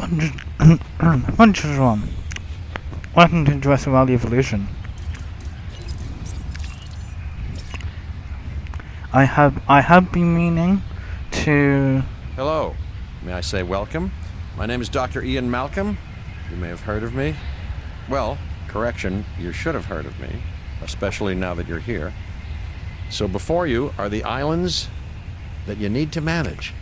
Bunch everyone. Welcome to Jurassic World Evolution. I have been meaning to. Hello. May I say welcome? My name is Dr. Ian Malcolm. You may have heard of me. Well, correction, you should have heard of me, especially now that you're here. So before you are the islands that you need to manage,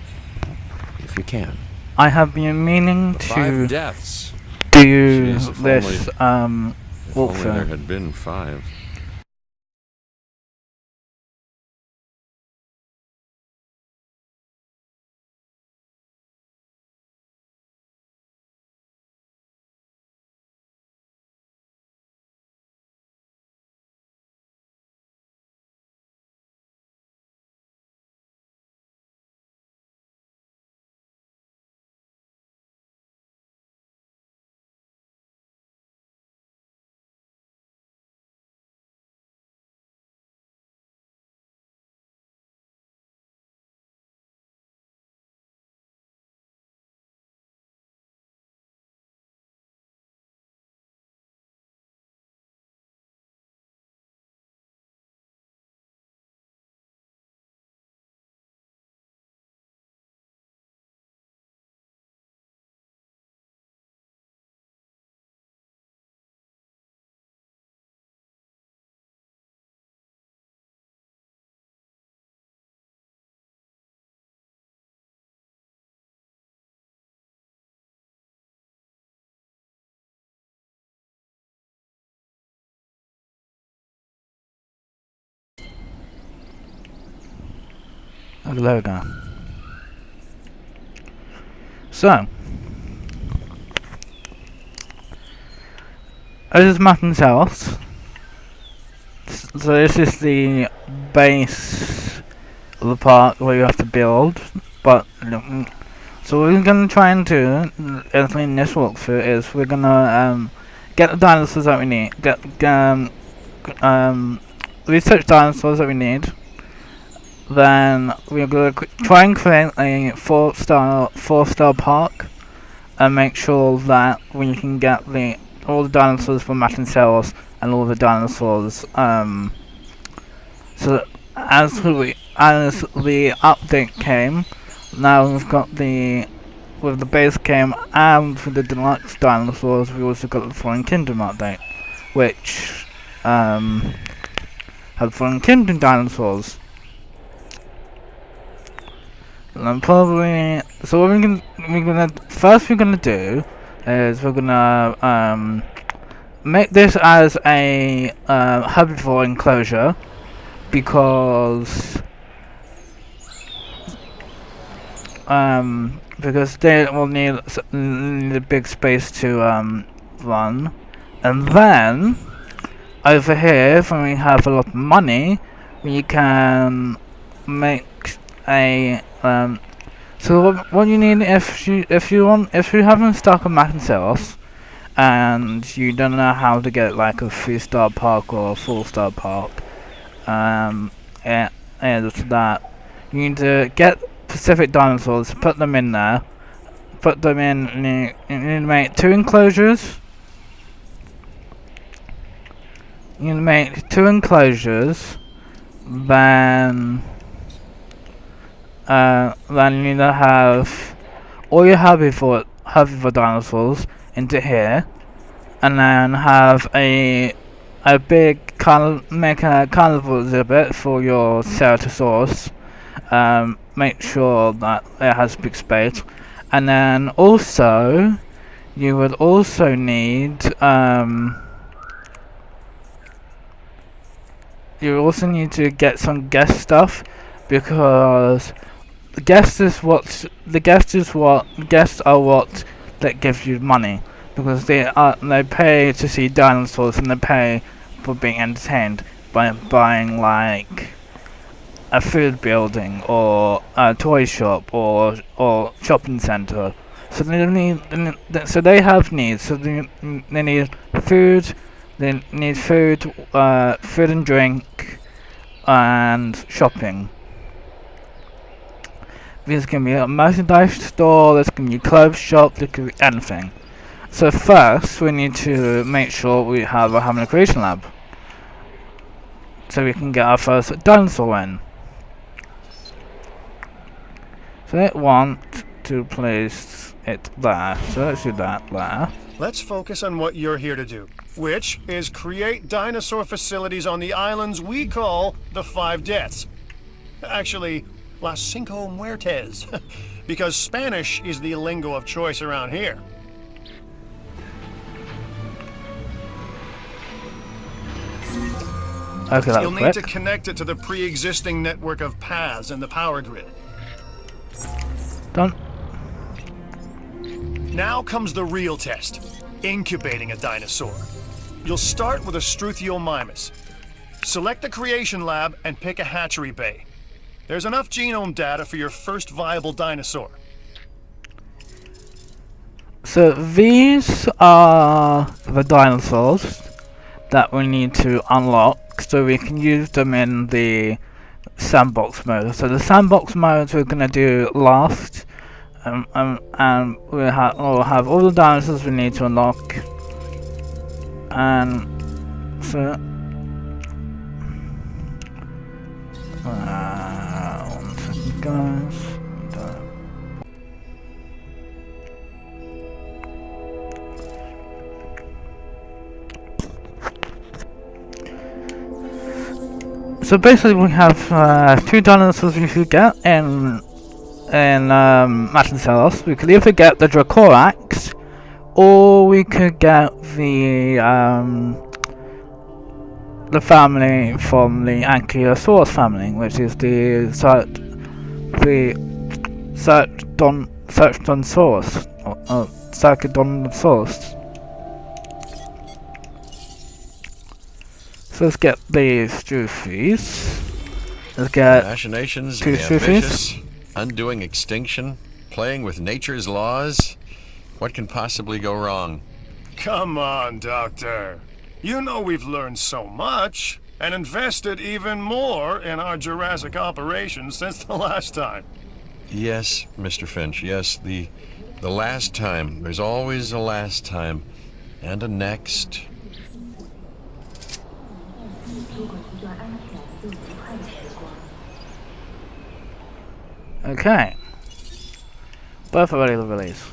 if you can. I have been meaning The to 5 deaths. do Jeez, if this If only there walkthrough. had been 5. Oh, there we go. So, this is materceros. So this is the base of the park where you have to build. But so what we're gonna try and do in this walkthrough is we're gonna get the dinosaurs that we need. Research dinosaurs that we need. Then we're gonna try and create a four-star park, and make sure that we can get all the dinosaurs from materceros and all the dinosaurs. So as the update came, now we've got with the base game and with the deluxe dinosaurs, we also got the Fallen Kingdom update, which had Fallen Kingdom dinosaurs. And probably so what we're gonna do is we're gonna make this as a herbivore enclosure because they will need a big space to run, and then over here when we have a lot of money we can make a so what you need if you haven't stock of materceros and you don't know how to get like a 3-star park or a 4-star park, it's that you need to get specific dinosaurs, put them in there, you need to make 2 enclosures. You need to make 2 enclosures, then you need to have all your herbivore dinosaurs into here, and then have a big make a carnival exhibit for your ceratosaurus. Make sure that it has big space, and then also you would also need to get some guest stuff, because guests are what that gives you money, because they pay to see dinosaurs and they pay for being entertained by buying like a food building or a toy shop or shopping center. So they have needs. So they need food. They need food and drink, and shopping. This can be a merchandise store, this can be a clothes shop, this can be anything. So first, we need to make sure we have a Hammond Creation Lab. So we can get our first dinosaur in. So I want to place it there. So let's do that there. Let's focus on what you're here to do, which is create dinosaur facilities on the islands we call the Five Deaths. Actually, Las Cinco Muertes, because Spanish is the lingo of choice around here. Okay, that You'll was need to quick. connect it to the pre-existing network of paths and the power grid. Done. Now comes the real test, incubating a dinosaur. You'll start with a Struthiomimus. Select the creation lab and pick a hatchery bay. There's enough genome data for your first viable dinosaur. So these are the dinosaurs that we need to unlock so we can use them in the sandbox mode. So the sandbox mode we're gonna do last, and we'll have all the dinosaurs we need to unlock. And so, one second, guys. So basically, we have two dinosaurs we could get in materceros. We could either get the Dracorax, or we could get the family from the Ankylosaurus family, which is the Sarchodonsaurus. So let's get these Struthies. Let's get Machinations two of the Struthies. ambitious, undoing extinction, playing with nature's laws. What can possibly go wrong? Come on, Doctor. You know we've learned so much, and invested even more in our Jurassic operations since the last time. Yes, Mr. Finch, yes, the last time. There's always a last time. And a next. Okay. Both are ready to release.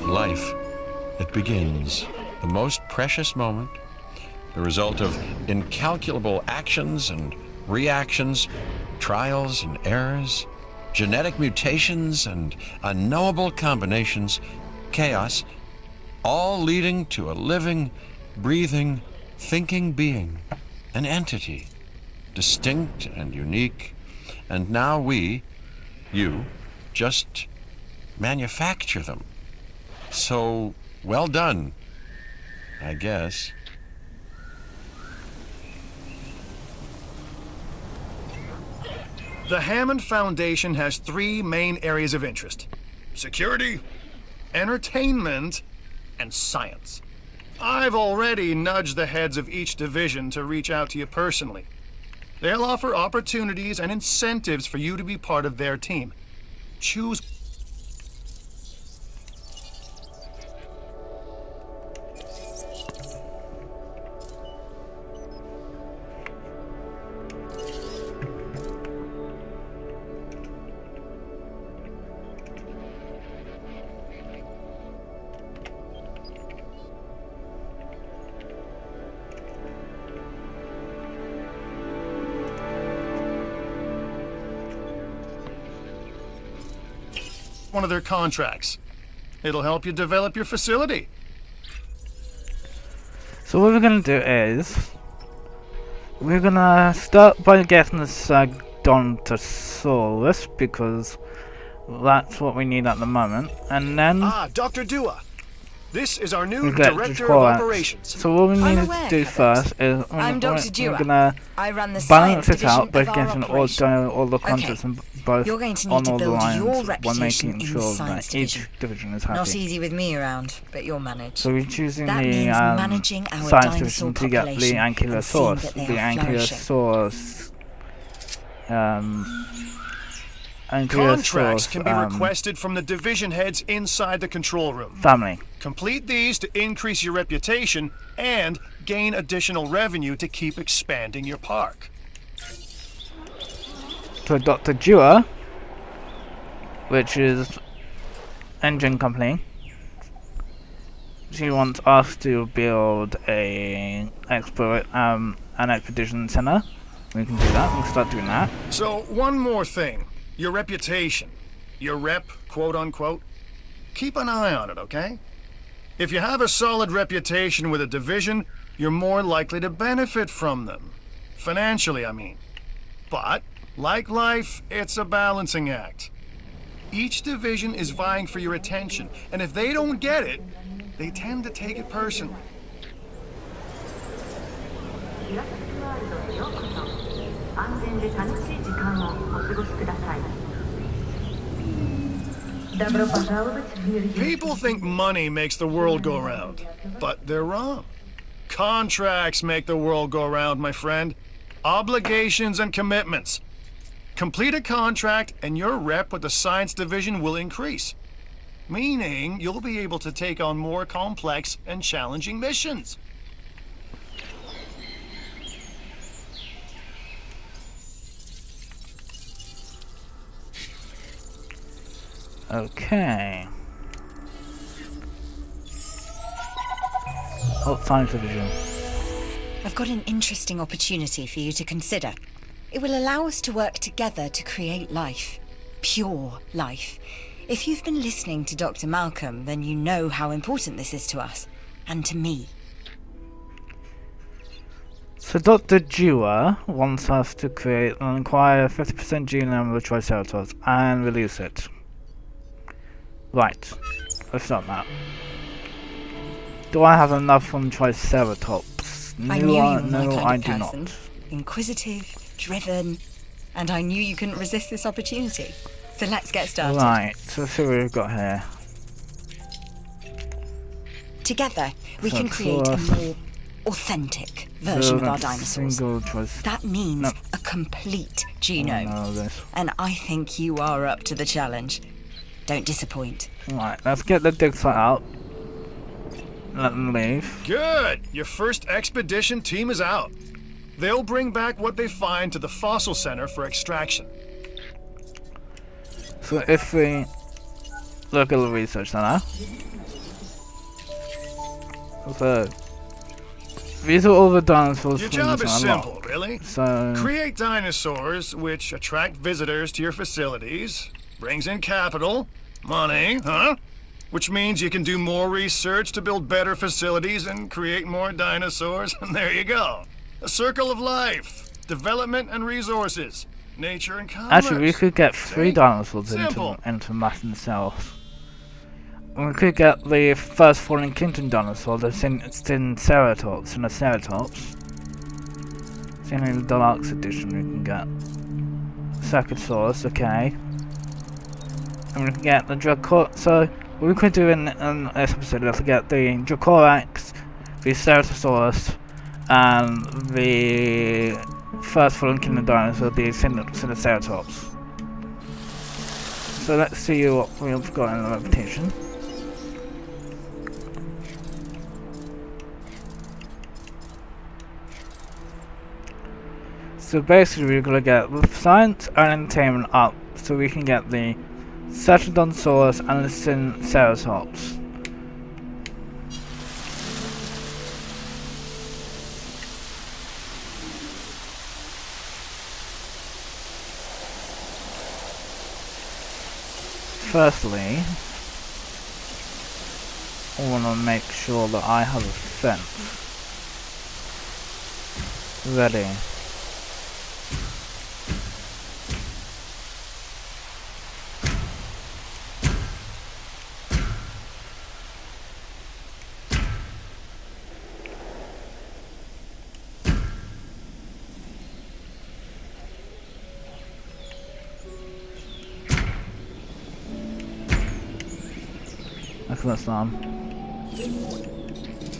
Life. It begins. The most precious moment. The result of incalculable actions and reactions, trials and errors, genetic mutations and unknowable combinations, chaos, all leading to a living, breathing, thinking being, an entity, distinct and unique, and now we, you, just manufacture them. So, well done, I guess. The Hammond Foundation has three main areas of interest: security, entertainment, and science. I've already nudged the heads of each division to reach out to you personally. They'll offer opportunities and incentives for you to be part of their team. Choose. One of their contracts. It'll help you develop your facility. So what we're gonna do is we're gonna start by getting the Sarchodonsaurus because that's what we need at the moment, and then Dr. Dua. This is our we new get Director of Jukorax. Operations. So what we I'm need aware, to do Captain. first is I'm Dr. we're Dewar. gonna I run the balance science it division out by of our getting operation. all the contents Okay. and both You're going to on need to all the build lines your while reputation making in sure the science that each division. division is Not happy. easy with me around, but you'll manage. So we're choosing That the means managing our science dinosaur division to get the population and seeing ankylosaurus. that The they are ankylosaurus. Contracts can be Ankylosaurus requested from the division heads inside the control room. family. Complete these to increase your reputation and gain additional revenue to keep expanding your park. To Dr. Dewar, which is engine company. She wants us to build an expedition center. We can do that. We can start doing that. So, one more thing. Your reputation. Your rep, quote unquote. Keep an eye on it, okay? If you have a solid reputation with a division, you're more likely to benefit from them. Financially, I mean. But, like life, it's a balancing act. Each division is vying for your attention, and if they don't get it, they tend to take it personally. Jurassic World へようこそ。安全で楽しい時間をお過ごしください。Добро пожаловать в мир People think money makes the world go round, but they're wrong. Contracts make the world go round, my friend. Obligations and commitments. Complete a contract and your rep with the science division will increase. Meaning you'll be able to take on more complex and challenging missions. Okay. Oh, science division. I've got an interesting opportunity for you to consider. It will allow us to work together to create life. Pure life. If you've been listening to Dr. Malcolm, then you know how important this is to us. And to me. So Dr. Dewar wants us to create and acquire 50% genome of the Triceratops and release it. Right. Let's start that. Do I have enough from Triceratops? I knew you were no, my I kind do of person. not. Inquisitive, driven, and I knew you couldn't resist this opportunity. So let's get started. Right, so let's see what we've got here. Together, we So can create a first- more authentic version of our dinosaurs. Single choice. That means No. a complete genome. No, this. And I think you are up to the challenge. Don't disappoint. Right, let's get the dig site out. Let them leave. Good! Your first expedition team is out. They'll bring back what they find to the fossil center for extraction. So if we look at the research center. So these are all the dinosaurs Your we job need to is unlock. simple, really. So Create dinosaurs which attract visitors to your facilities, brings in capital, money, huh? Which means you can do more research to build better facilities and create more dinosaurs, and there you go. A circle of life, development and resources, nature and commerce. actually we could get 3 See? dinosaurs Simple. into materceros. We could get the first fallen kingdom dinosaur, the Sinceratops, See the deluxe edition we can get. Sacosaurus, okay. And we can get the Dracorax. So what we could do in this episode is to get the Dracorax, the Ceratosaurus, and the first fallen kingdom dinosaur, the Sinceratops. So let's see what we've got in the reputation. So basically we're gonna get the science and entertainment up so we can get the Cetrodonsaurus and the Sinceratops. Firstly, I want to make sure that I have a fence ready. this on.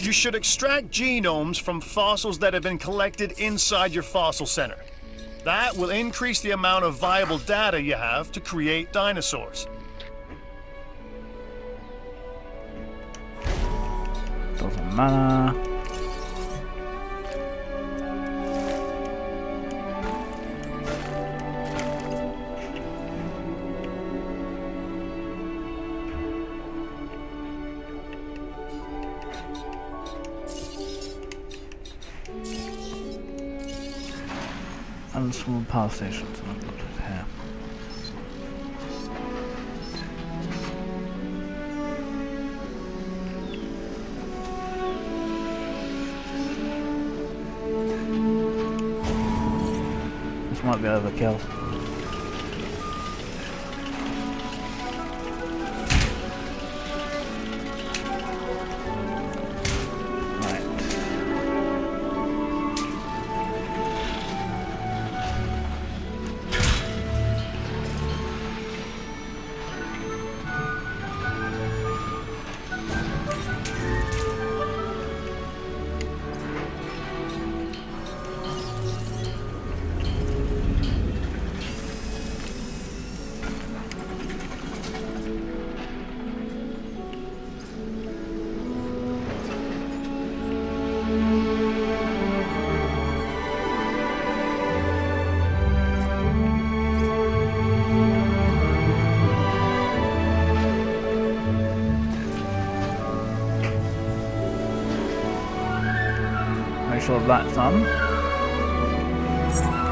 You should extract genomes from fossils that have been collected inside your fossil center. That will increase the amount of viable data you have to create dinosaurs. Doesn't matter. And small power stations, and I've got it here. This might be overkill. Make sure that's on.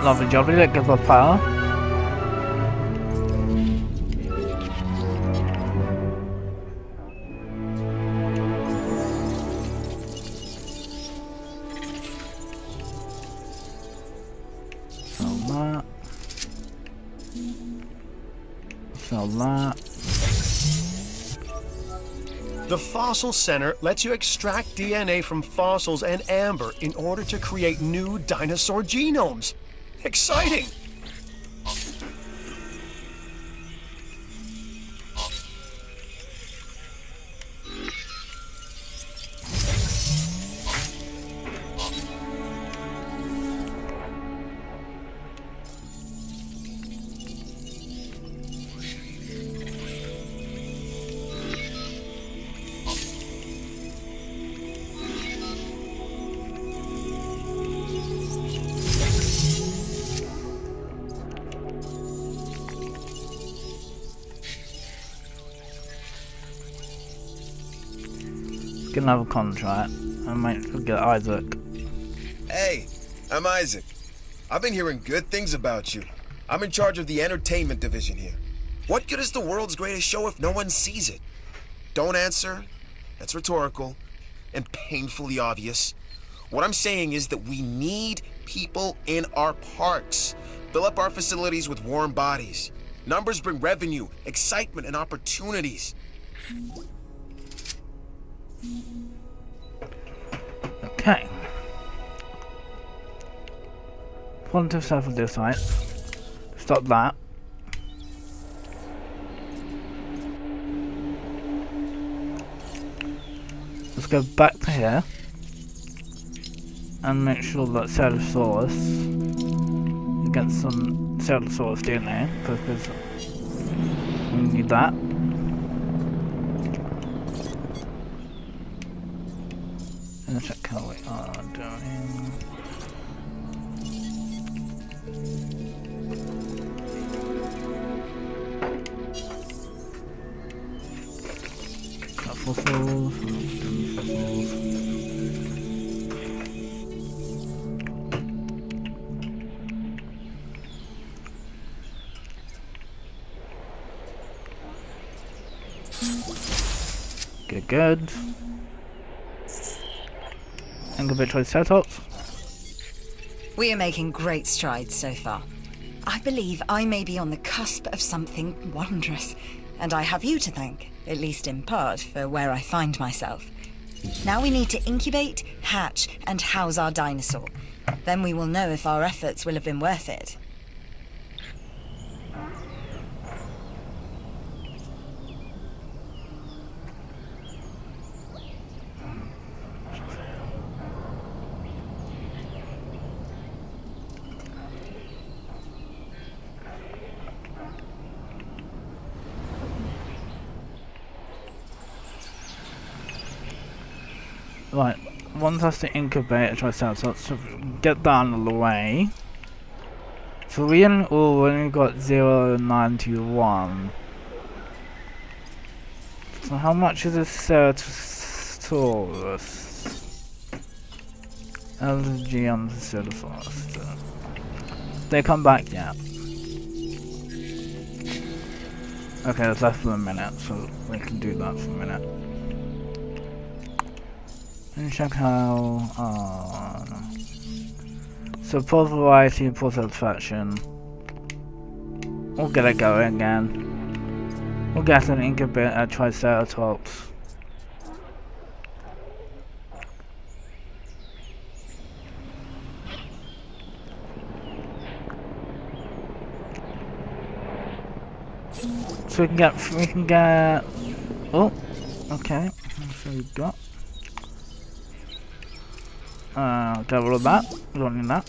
Lovely jubbly, that gives us power. Sell that. Sell that. The Fossil Center lets you extract DNA from fossils and amber in order to create new dinosaur genomes. Exciting! Get another contract. I might get Isaac. Hey, I'm Isaac. I've been hearing good things about you. I'm in charge of the entertainment division here. What good is the world's greatest show if no one sees it? Don't answer. That's rhetorical and painfully obvious. What I'm saying is that we need people in our parks. Fill up our facilities with warm bodies. Numbers bring revenue, excitement, and opportunities. Okay. Positive self-reduce site. Stop that. Let's go back to here and make sure that Ceratosaurus gets some Ceratosaurus DNA because we need that. And check how we are doing. Got fossils. Good. Individual setups. We are making great strides so far. I believe I may be on the cusp of something wondrous, and I have you to thank, at least in part, for where I find myself. Now we need to incubate, hatch, and house our dinosaur. Then we will know if our efforts will have been worth it. Right, one has to incubate a triceratops to get that out of the way. So we only got 0.91. So how much is a Ceratosaurus? LG on the Ceratosaurus. They come back yet? Okay, it's less than a minute, so we can do that for a minute. And check how. So poor variety, poor satisfaction. We'll get it going again. We'll get an incubator triceratops. So we can get, oh, okay, so we've got, get rid of that, we don't need that.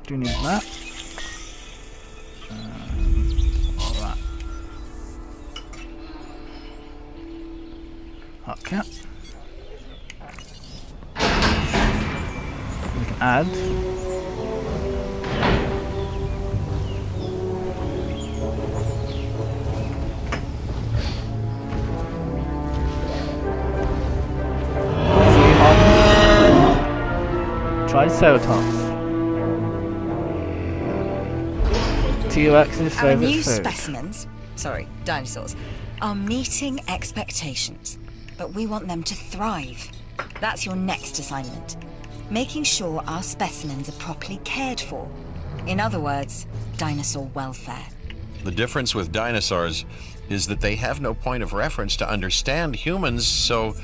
Do need that. Alright. Okay. We can add. Triceratops. T-Rex's Our favourite new food. specimens, sorry, dinosaurs, are meeting expectations, but we want them to thrive. That's your next assignment. Making sure our specimens are properly cared for. In other words, dinosaur welfare. The difference with dinosaurs is that they have no point of reference to understand humans, so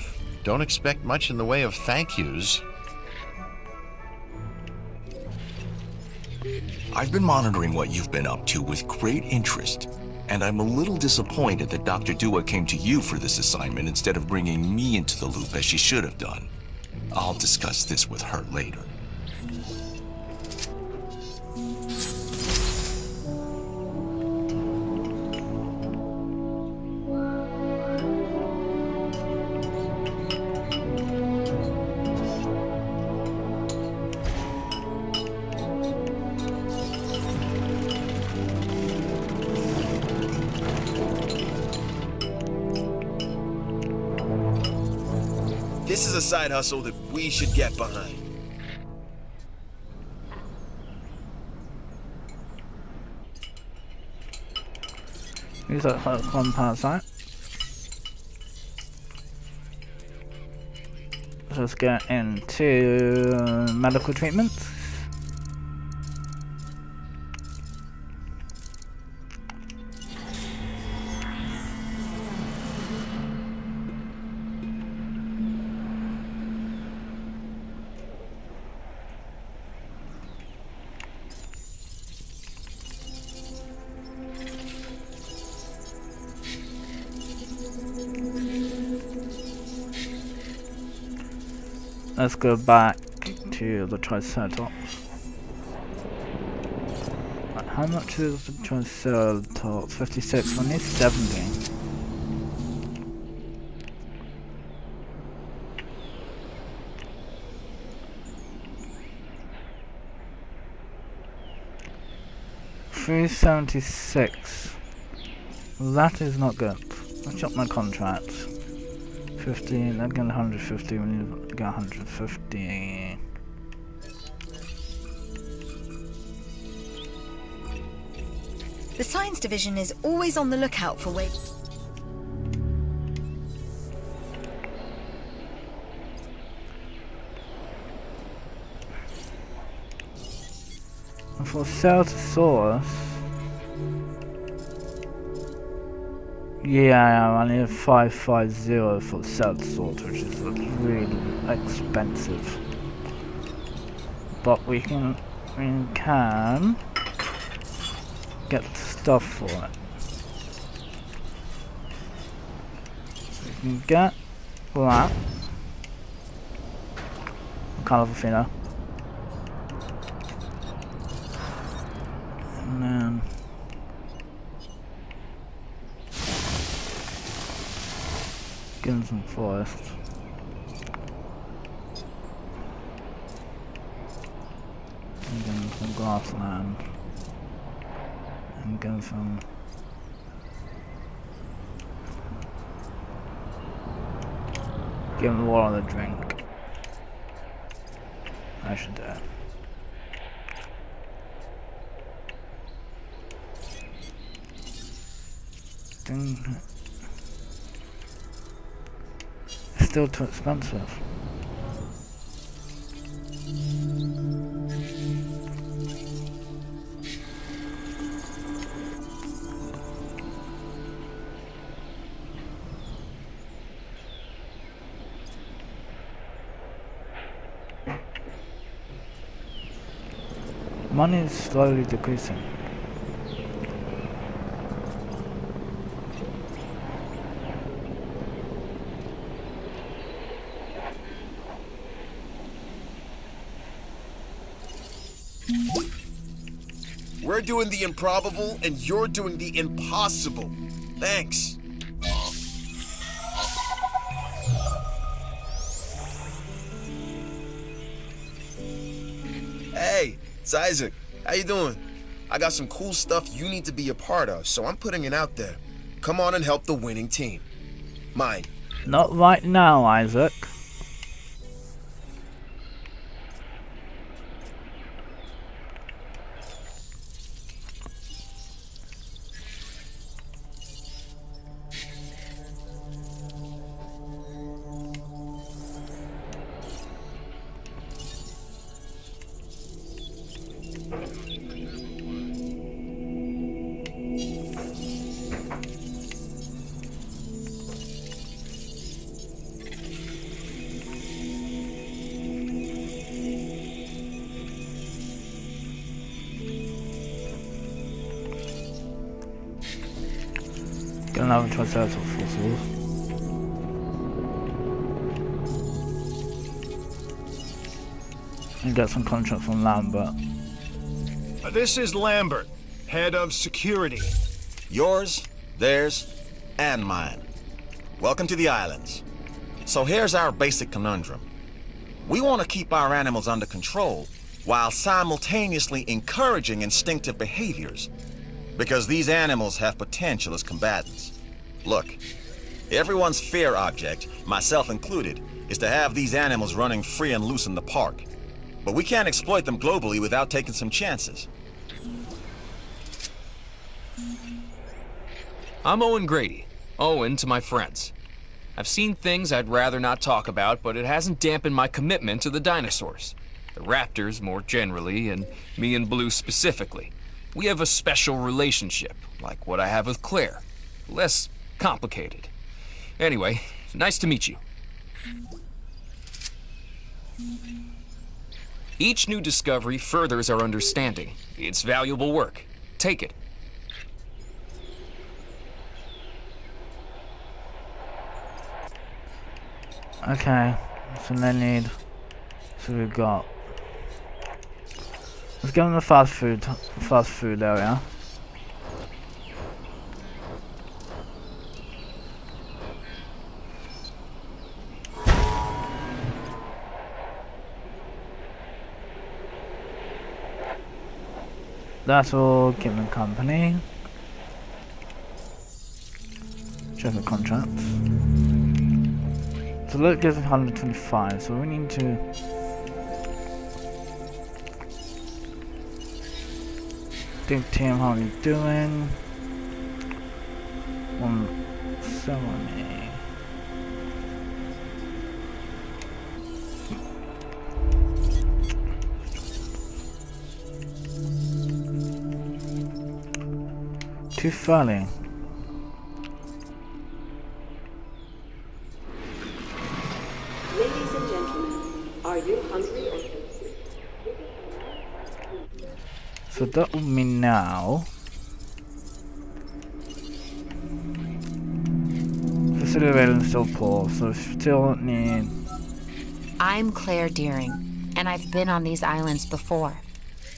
don't expect much in the way of thank yous. I've been monitoring what you've been up to with great interest, and I'm a little disappointed that Dr. Dua came to you for this assignment instead of bringing me into the loop as she should have done. I'll discuss this with her later. This is a side hustle that we should get behind. Use that one parasite. Let's get into medical treatments. Let's go back to the Triceratops. Right, how much is the Triceratops? 56, we need 70. $376. That is not good. Let's check my contract. 15, again 150, we need to get 150. The science division is always on the lookout for ways. And for Ceratosaurus, yeah, I need 550 for Ceratosaurus, which is really expensive. But we can get stuff for it. So we can get that. Kind of a thinner. And then Give him some forest. And give him some grassland. And give him some... Give him water to drink. I should do it. It's still too expensive. Money is slowly decreasing. We're doing the improbable, and you're doing the impossible. Thanks. Hey, it's Isaac. How you doing? I got some cool stuff you need to be a part of, so I'm putting it out there. Come on and help the winning team. Mine. Not right now, Isaac. Get another triceratops fossils. And get some contract from Lambert. This is Lambert, head of security. Yours, theirs, and mine. Welcome to the islands. So here's our basic conundrum. We want to keep our animals under control while simultaneously encouraging instinctive behaviors, because these animals have potential as combatants. Look, everyone's fear object, myself included, is to have these animals running free and loose in the park. But we can't exploit them globally without taking some chances. I'm Owen Grady. Owen to my friends. I've seen things I'd rather not talk about, but it hasn't dampened my commitment to the dinosaurs. The raptors more generally, and me and Blue specifically. We have a special relationship, like what I have with Claire. Less complicated. Anyway, nice to meet you. Each new discovery furthers our understanding. It's valuable work. Take it. Okay, so they need... So we've got... Let's go in the fast food area. That's all given company. Check the contracts. So look gives 125, so we need to think team how you doing. 170. Too funny. Ladies and gentlemen, are you hungry or thirsty? So that will mean now. Facility rating is still poor, so still need. I'm Claire Deering, and I've been on these islands before.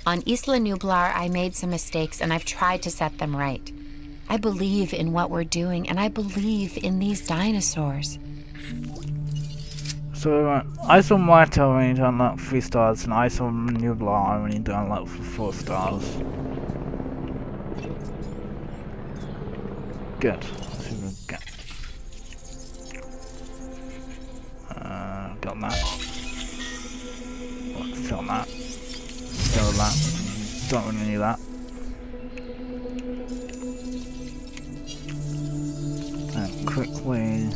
On Isla Nublar, I made some mistakes, and I've tried to set them right. I believe in what we're doing, and I believe in these dinosaurs. So, Isla Muerta I need to unlock 3 stars, and Isla Nublar I need to unlock for 4 stars. Good. Let's see what we get. Got that. Let's sell that. Sell that. Don't really need that. And quickly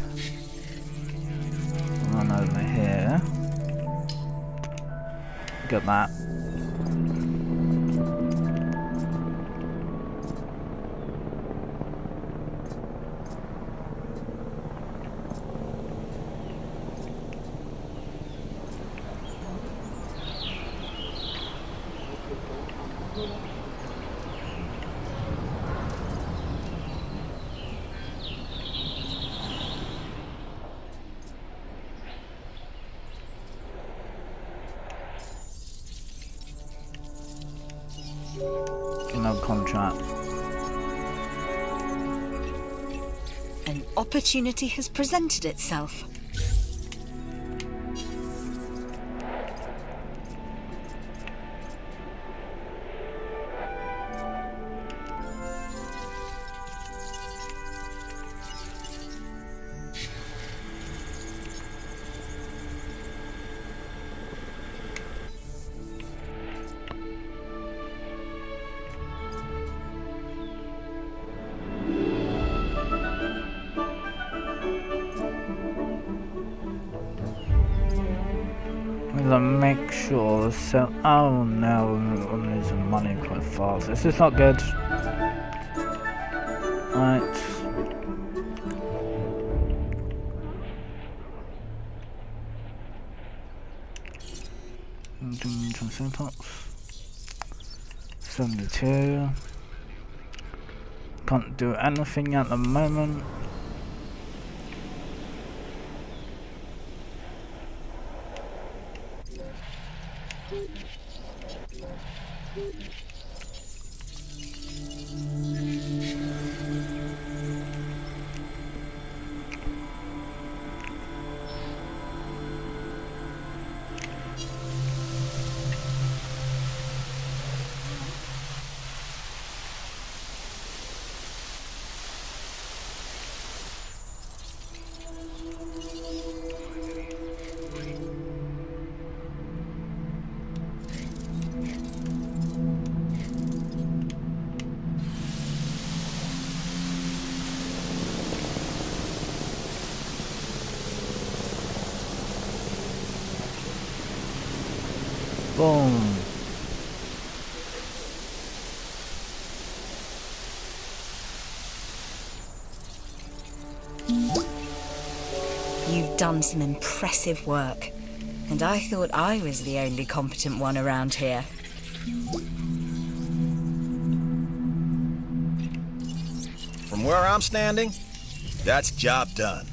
run over here. Get that. No contract. An opportunity has presented itself. Make sure so. Oh no, I'm losing money quite fast. This is not good. Right. Triceratops. 72. Can't do anything at the moment. Boom. You've done some impressive work, and I thought I was the only competent one around here. From where I'm standing, that's job done.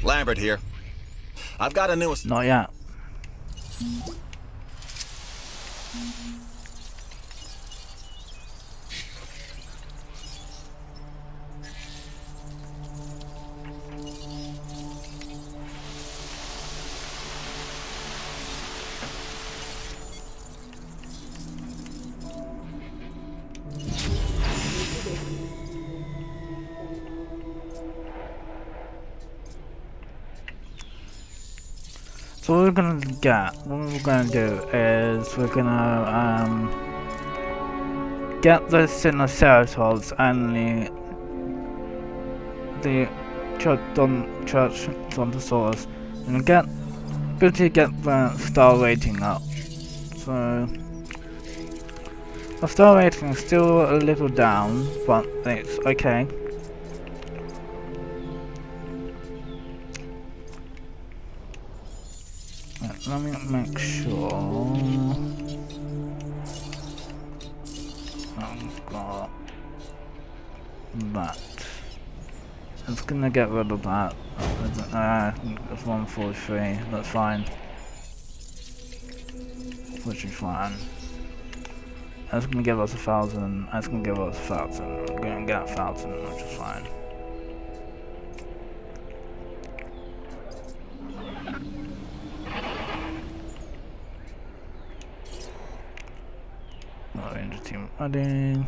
Lambert here. I've got a new... Not yet. So what we're gonna do is we're gonna get the Triceratops and the Churchodontosaurus and get the star rating up. So the star rating is still a little down, but it's okay. Let me make sure I've got that. It's gonna get rid of that. It's 143. That's fine. Which is fine. That's gonna give us 1,000. That's gonna give us 1,000. We're gonna get 1,000, which is fine. Ranger team ready.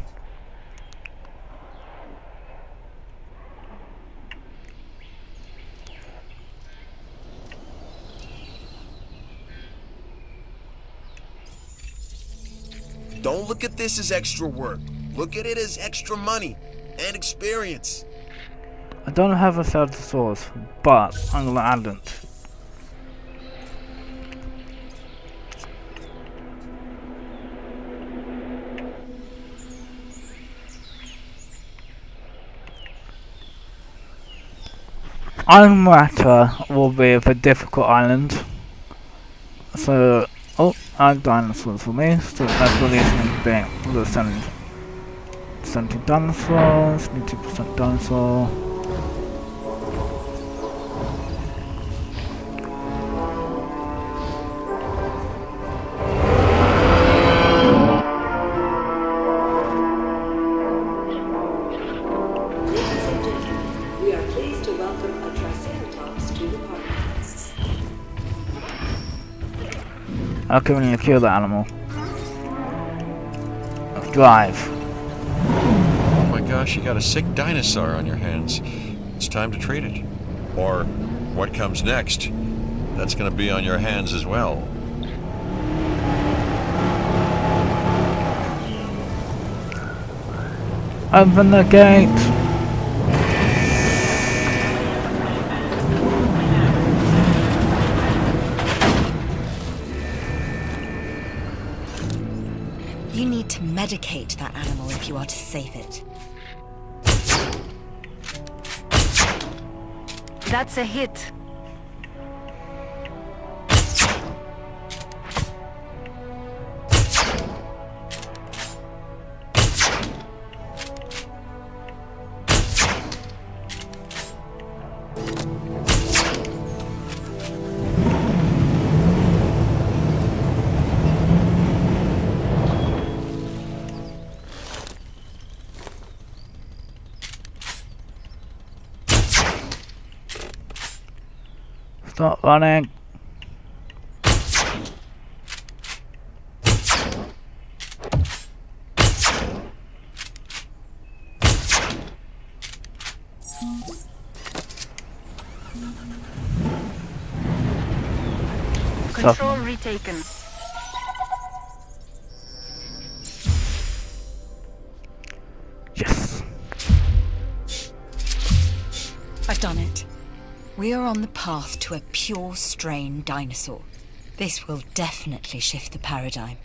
Don't look at this as extra work. Look at it as extra money and experience. I don't have a third source, but I'm gonna add it. Island Matter will be a very difficult island. So, oh, add dinosaurs for me. So that's releasing the 70 dinosaurs, 90% dinosaur. We are pleased to welcome a Triceratops to the park. How can we kill the animal? Drive. Oh my gosh, you got a sick dinosaur on your hands. It's time to treat it. Or what comes next? That's gonna be on your hands as well. Open the gate. You need to medicate that animal if you are to save it. That's a hit. Stop running. Control retaken. Yes. I've done it. We are on the path to a pure strain dinosaur. This will definitely shift the paradigm.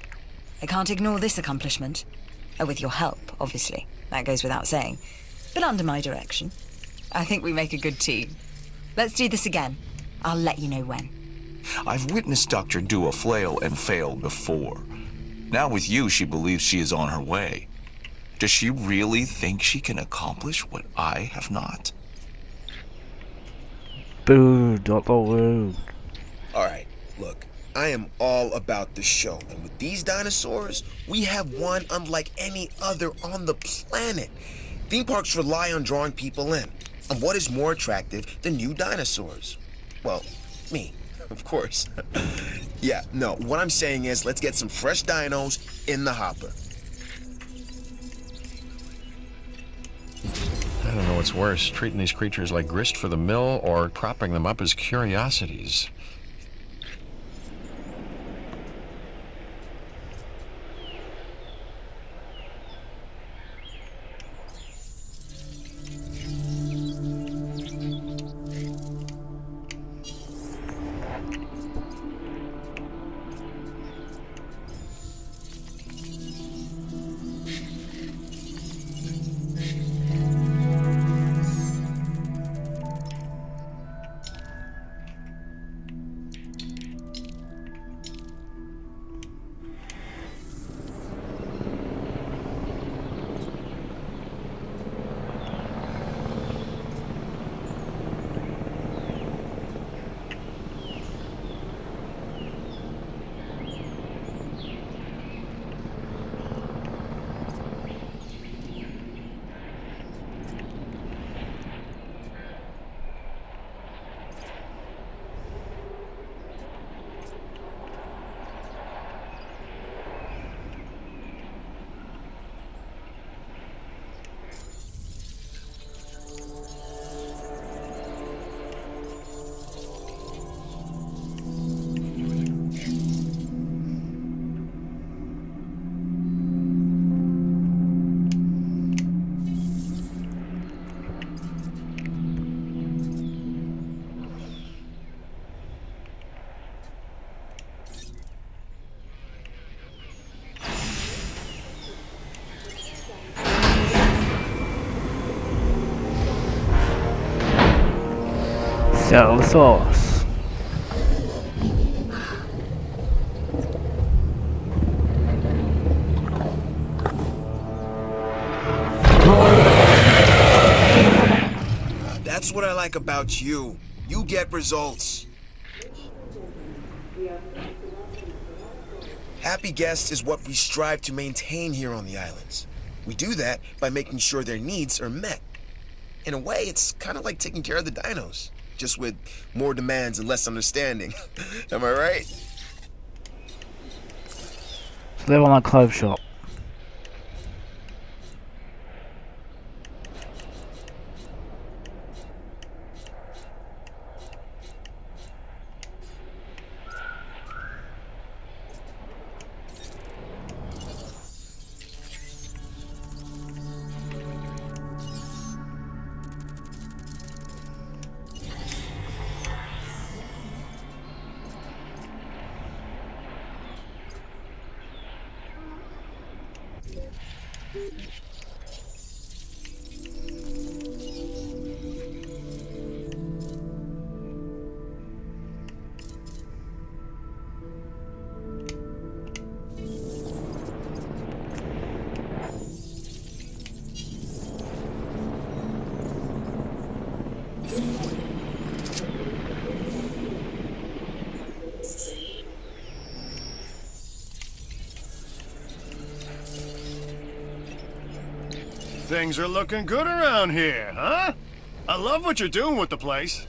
I can't ignore this accomplishment. With your help, obviously. That goes without saying. But under my direction. I think we make a good team. Let's do this again. I'll let you know when. I've witnessed Dr. Dua flail and fail before. Now with you, she believes she is on her way. Does she really think she can accomplish what I have not? Boo, Dr. Woo. Alright, look, I am all about the show, and with these dinosaurs, we have one unlike any other on the planet. Theme parks rely on drawing people in, and what is more attractive than new dinosaurs? Well, me, of course. Yeah, no, what I'm saying is let's get some fresh dinos in the hopper. I don't know what's worse, treating these creatures like grist for the mill or propping them up as curiosities. Pterosaurus. That's what I like about you. You get results. Happy guests is what we strive to maintain here on the islands. We do that by making sure their needs are met. In a way, it's kind of like taking care of the dinos, just with more demands and less understanding. Am I right? So they want a clothes shop. Things are looking good around here, huh? I love what you're doing with the place.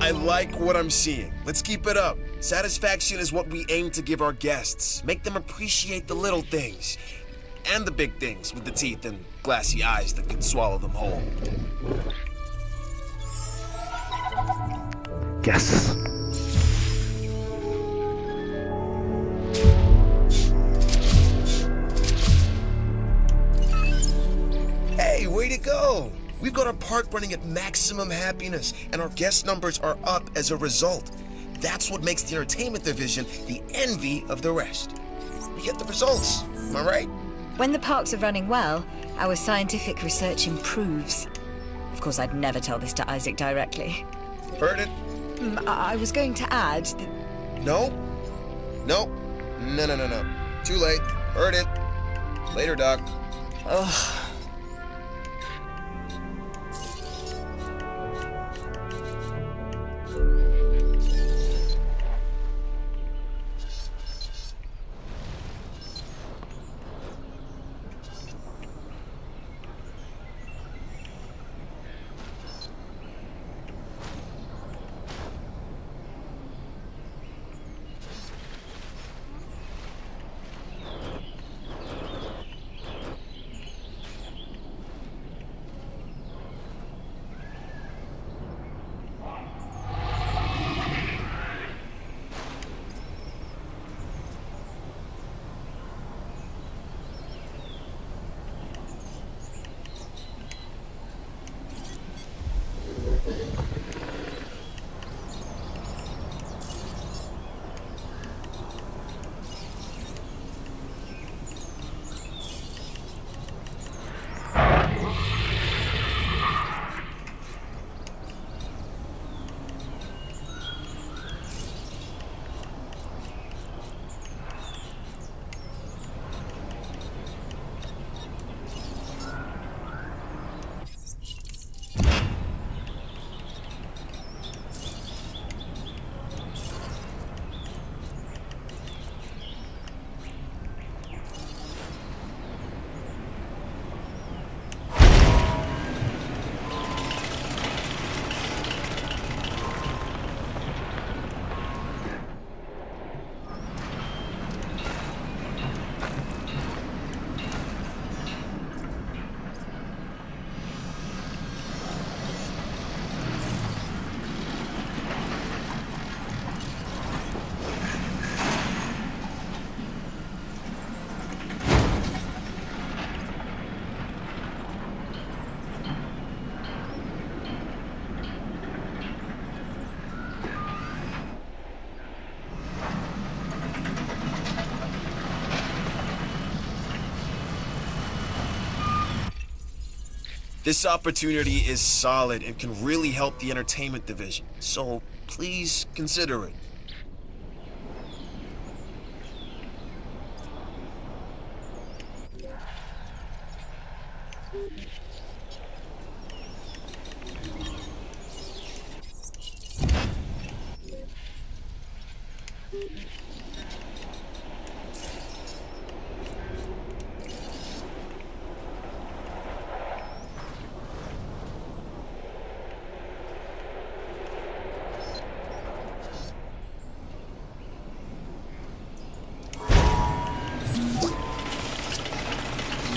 I like what I'm seeing. Let's keep it up. Satisfaction is what we aim to give our guests. Make them appreciate the little things. And the big things with the teeth and glassy eyes that can swallow them whole. Yes. Hey, way to go! We've got our park running at maximum happiness, and our guest numbers are up as a result. That's what makes the entertainment division the envy of the rest. We get the results, am I right? When the parks are running well, our scientific research improves. Of course, I'd never tell this to Isaac directly. Heard it? I was going to add that... No. Too late. Heard it. Later, Doc. Ugh. This opportunity is solid and can really help the entertainment division, so please consider it.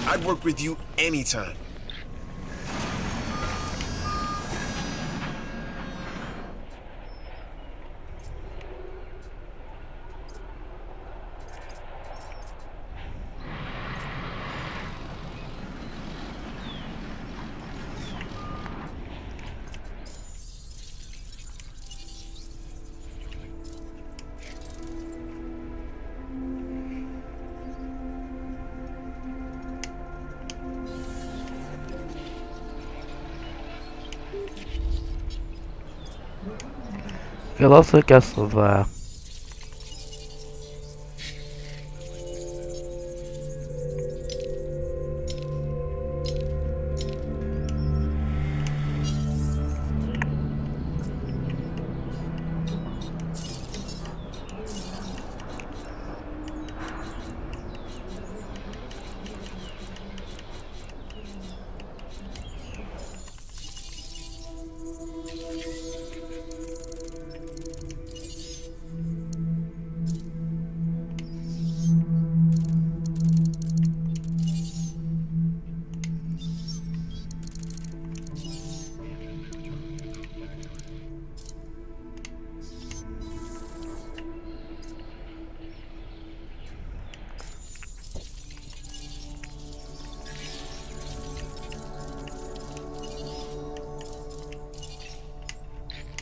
I'd work with you anytime. Get lots of guests over there.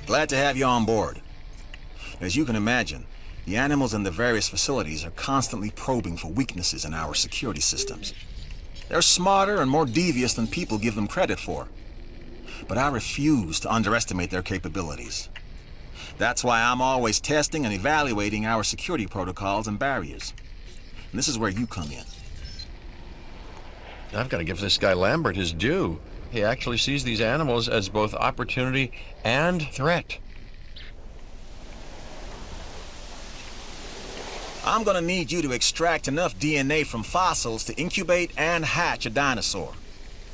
Glad to have you on board. As you can imagine, the animals in the various facilities are constantly probing for weaknesses in our security systems. They're smarter and more devious than people give them credit for. But I refuse to underestimate their capabilities. That's why I'm always testing and evaluating our security protocols and barriers. And this is where you come in. I've got to give this guy Lambert his due. He actually sees these animals as both opportunity and threat. I'm gonna need you to extract enough DNA from fossils to incubate and hatch a dinosaur.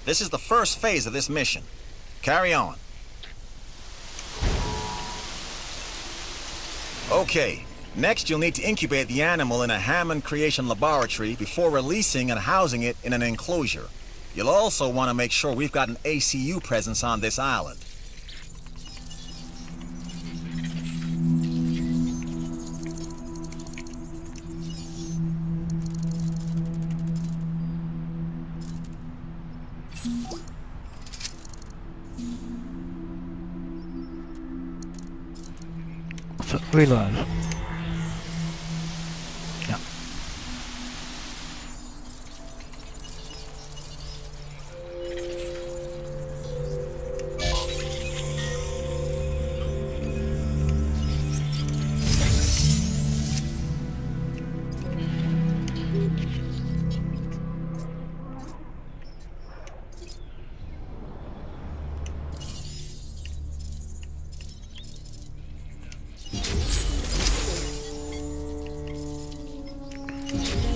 This is the first phase of this mission. Carry on. Okay, next you'll need to incubate the animal in a Hammond creation laboratory before releasing and housing it in an enclosure. You'll also want to make sure we've got an ACU presence on this island. So, reload. Yeah.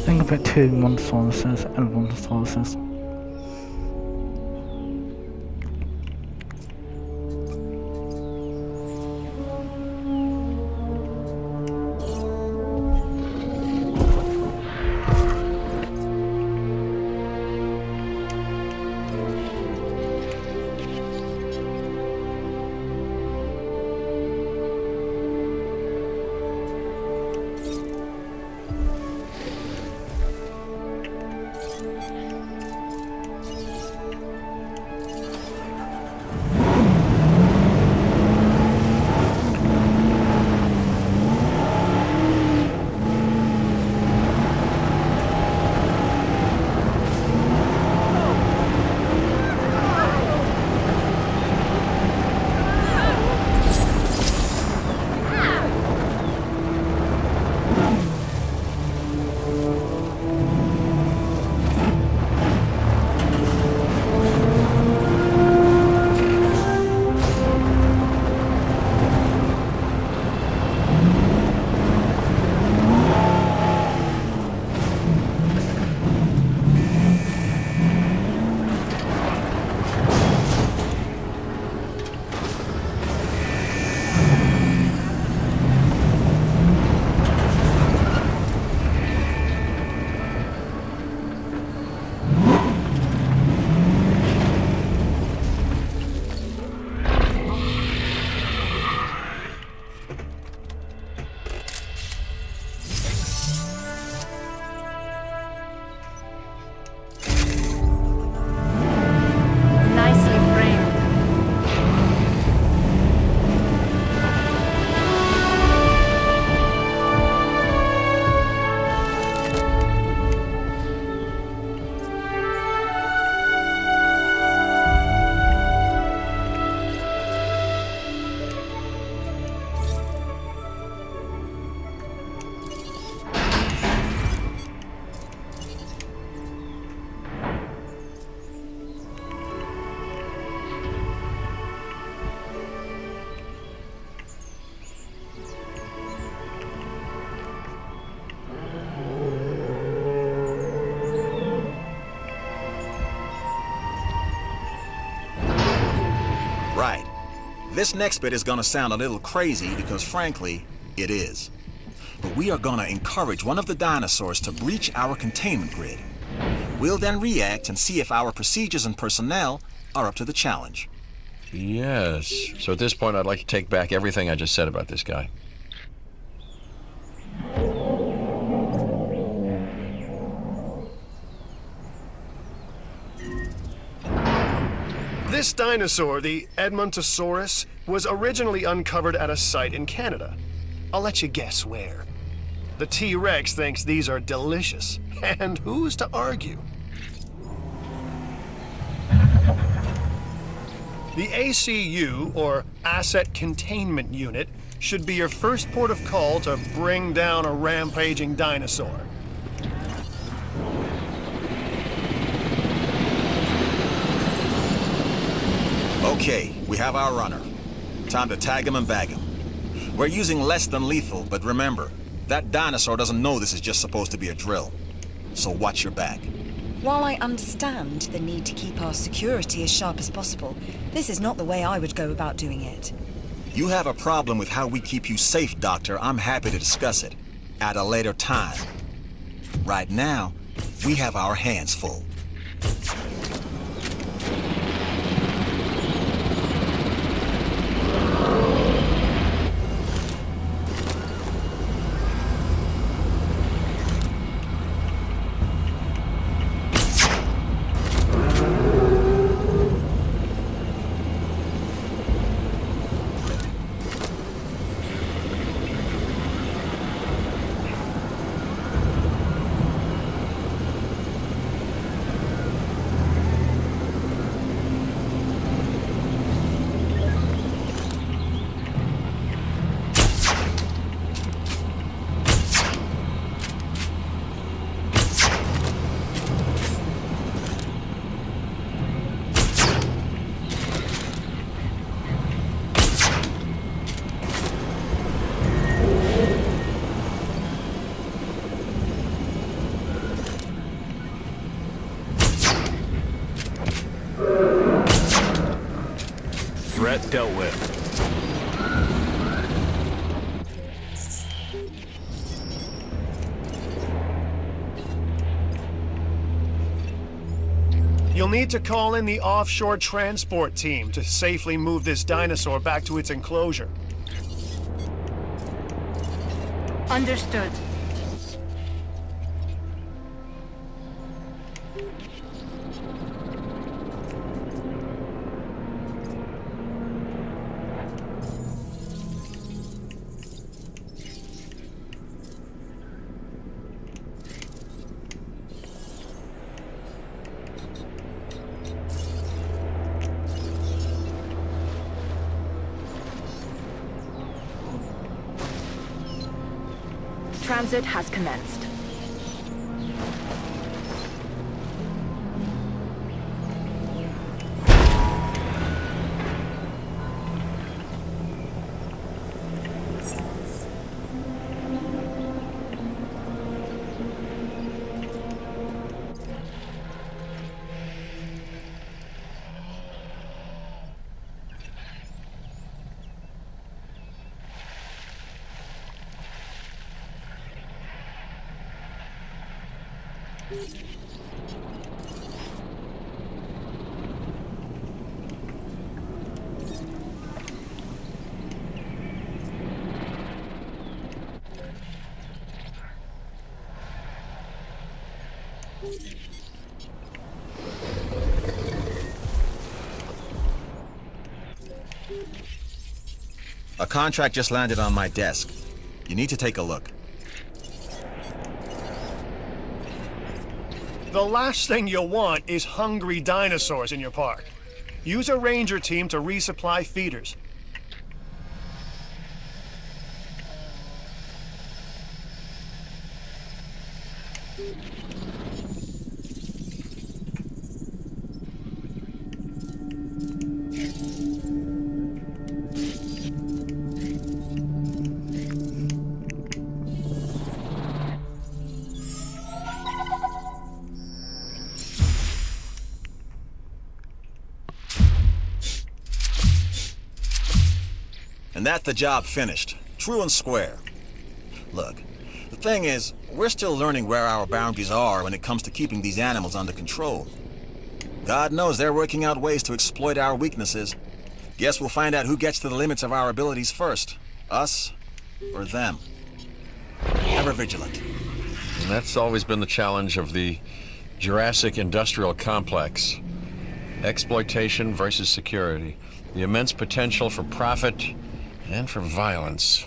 Think of it, two montosauruses and montosauruses. Right. This next bit is gonna sound a little crazy because frankly, it is. But we are gonna encourage one of the dinosaurs to breach our containment grid. We'll then react and see if our procedures and personnel are up to the challenge. Yes. So at this point, I'd like to take back everything I just said about this guy. This dinosaur, the Edmontosaurus, was originally uncovered at a site in Canada. I'll let you guess where. The T-Rex thinks these are delicious, and who's to argue? The ACU, or Asset Containment Unit, should be your first port of call to bring down a rampaging dinosaur. Okay, we have our runner. Time to tag him and bag him. We're using less than lethal, but remember, that dinosaur doesn't know this is just supposed to be a drill. So watch your back. While I understand the need to keep our security as sharp as possible, this is not the way I would go about doing it. You have a problem with how we keep you safe, Doctor. I'm happy to discuss it at a later time. Right now, we have our hands full. Threat dealt with. You'll need to call in the offshore transport team to safely move this dinosaur back to its enclosure. Understood. Transit has commenced. A contract just landed on my desk. You need to take a look. The last thing you'll want is hungry dinosaurs in your park. Use a ranger team to resupply feeders. And that's the job finished. True and square. Look, the thing is, we're still learning where our boundaries are when it comes to keeping these animals under control. God knows they're working out ways to exploit our weaknesses. Guess we'll find out who gets to the limits of our abilities first. Us or them. Ever vigilant. And that's always been the challenge of the Jurassic industrial complex. Exploitation versus security. The immense potential for profit and for violence.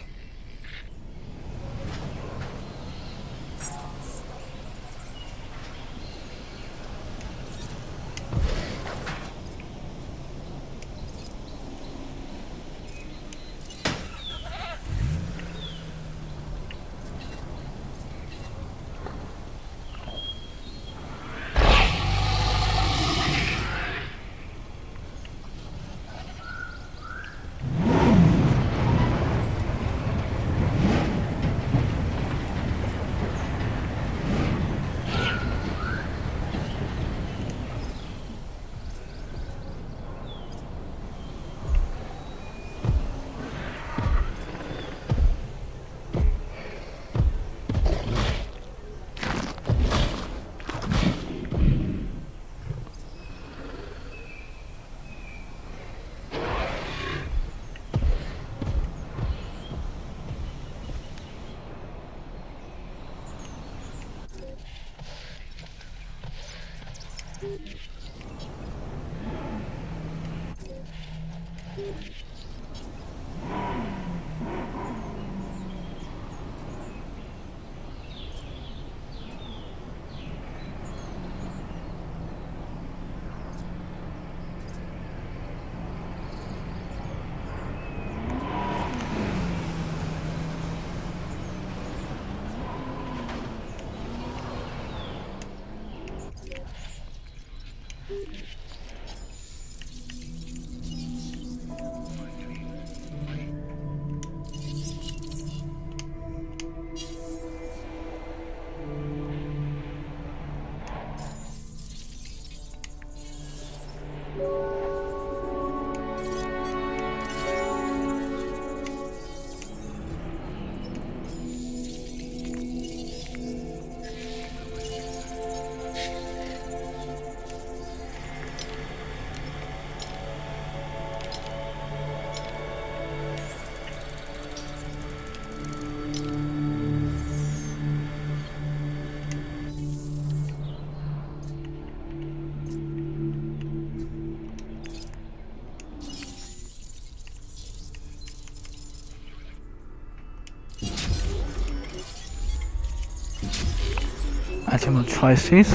Animal choices.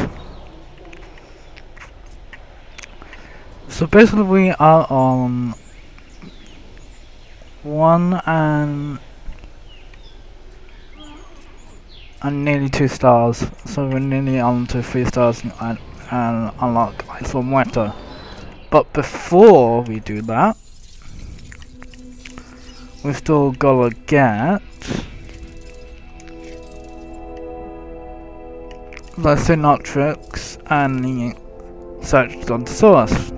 So basically we are on 1 and nearly 2 stars, so we're nearly on to 3 stars and unlock Isla Muerta. But before we do that, we still gotta get the Synotrix and the search Dinosaurus.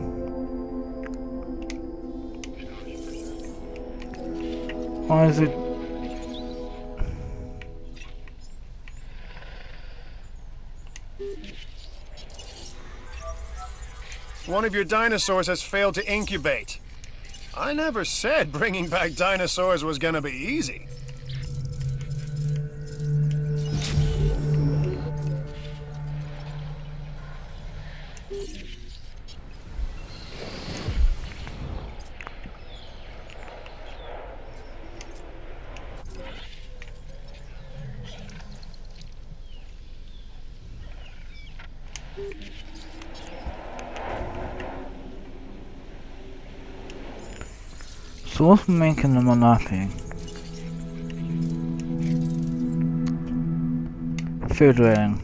Why is it? One of your dinosaurs has failed to incubate. I never said bringing back dinosaurs was gonna be easy. So what's making them unhappy? Food rating.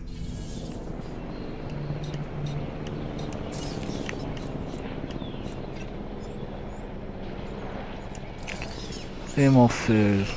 Need more food.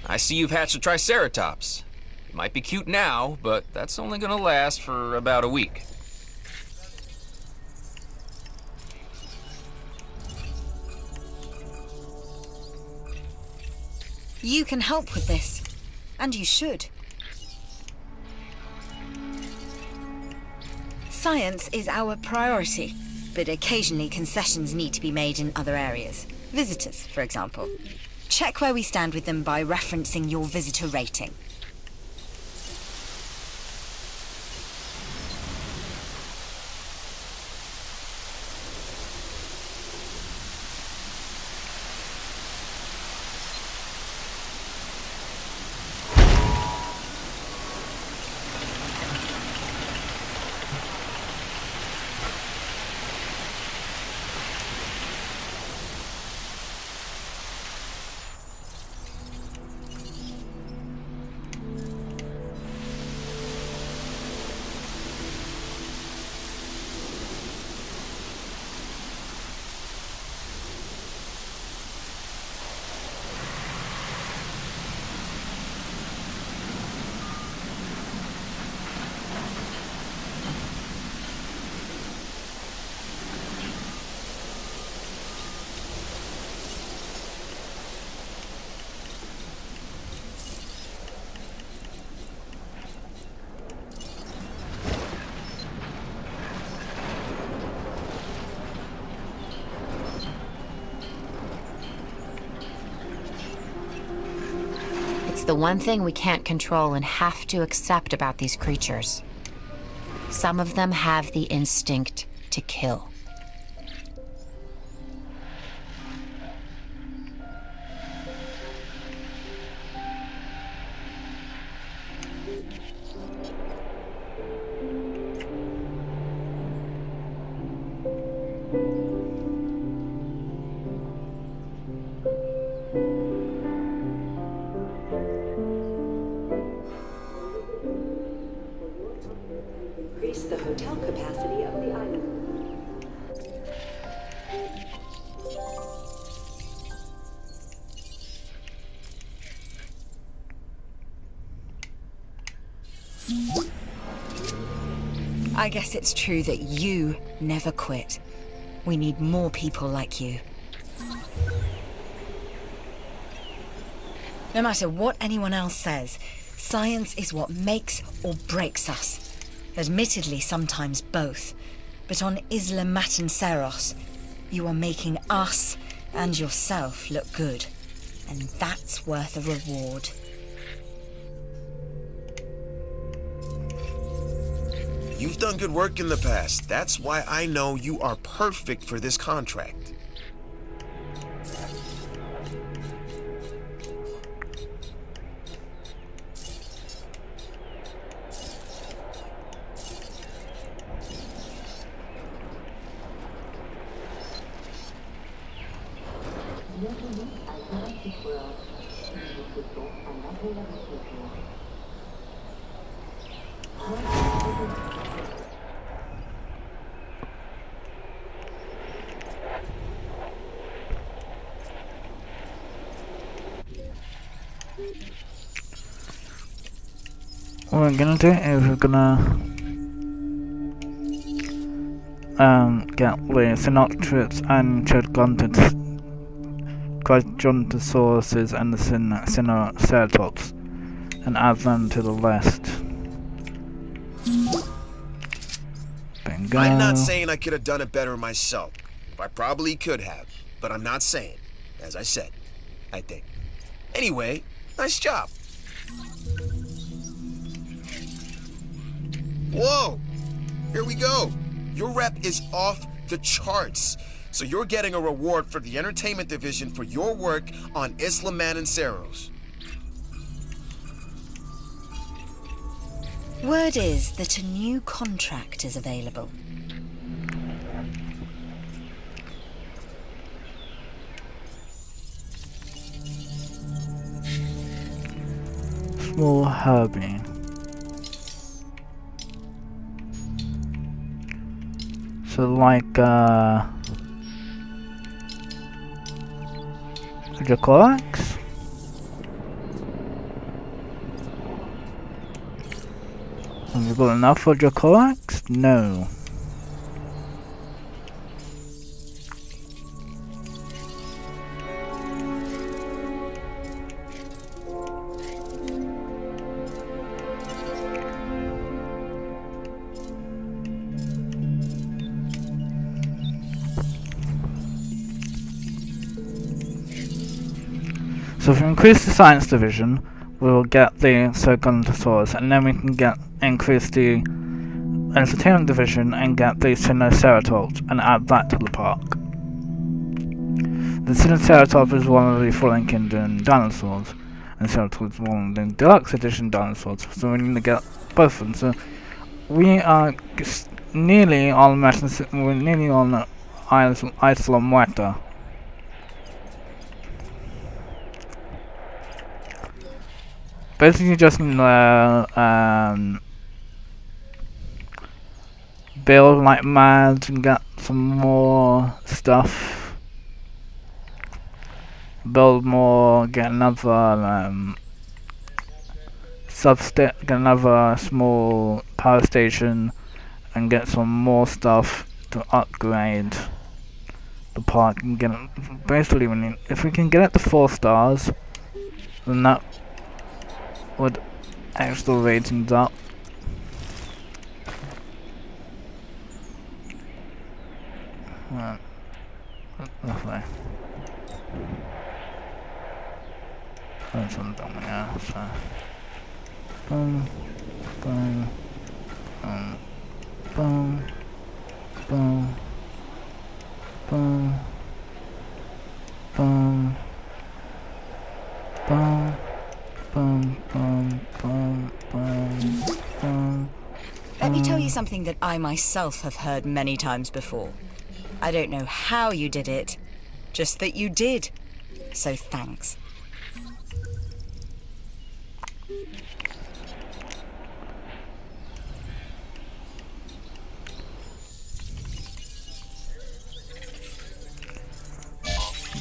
I see you've hatched a triceratops. It might be cute now, but that's only gonna last for about a week. You can help with this, and you should. Science is our priority, but occasionally concessions need to be made in other areas. Visitors, for example. Check where we stand with them by referencing your visitor rating. It's the one thing we can't control and have to accept about these creatures. Some of them have the instinct to kill. Increase the hotel capacity of the island. I guess it's true that you never quit. We need more people like you. No matter what anyone else says, science is what makes or breaks us. Admittedly, sometimes both. But on Isla materceros, you are making us and yourself look good. And that's worth a reward. You've done good work in the past. That's why I know you are perfect for this contract. Bienvenue à Jurassic World. Nous vous souhaitons un agréable séjour. What we're gonna do is we're gonna get the Sinoptrids and Gigantosauruses and the Sinoceratops and add them to the list. Bingo. I'm not saying I could have done it better myself. I probably could have, but I'm not saying. As I said, I think. Anyway, nice job. Whoa! Here we go. Your rep is off the charts. So you're getting a reward for the entertainment division for your work on Isla materceros. Word is that a new contract is available. Small Herbie. So like Jacorax? Have you got enough for your coax? No. So if we increase the science division, we'll get the Cergontosaurus, and then we can increase the entertainment division and get the Sinoceratops and add that to the park. The Sinoceratops is one of the Fallen Kingdom dinosaurs, and Ceratops is one of the deluxe edition dinosaurs, so we need to get both of them. So we are nearly on Isla Muerta. Basically, just build like mad and get some more stuff. Build more, get another get another small power station, and get some more stuff to upgrade the park. And get basically, if we can get it to 4 stars, then that would extra ratings up. Right. This way. That's something, yeah, so. Boom, boom, boom, boom, boom, boom, boom, boom. Boom, boom, boom, boom, boom. Let me tell you something that I myself have heard many times before. I don't know how you did it, just that you did. So thanks.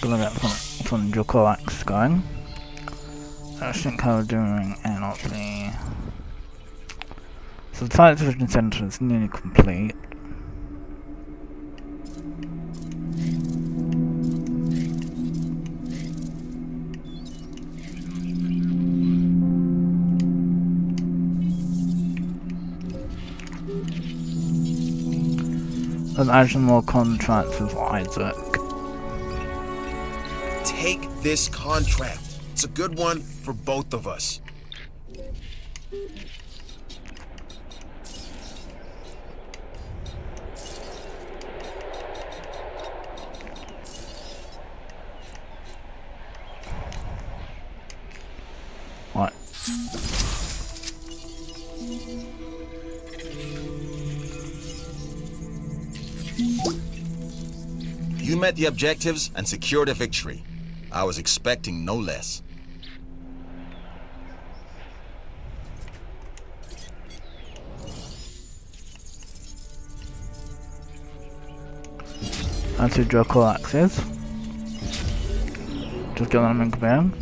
Gonna get some Jurassic going. I think how we're doing NLP. So the science division center is nearly complete. And add some more contracts with Isaac. Take this contract. It's a good one for both of us. What? You met the objectives and secured a victory. I was expecting no less. That's who Dracoax is. Just get them in command.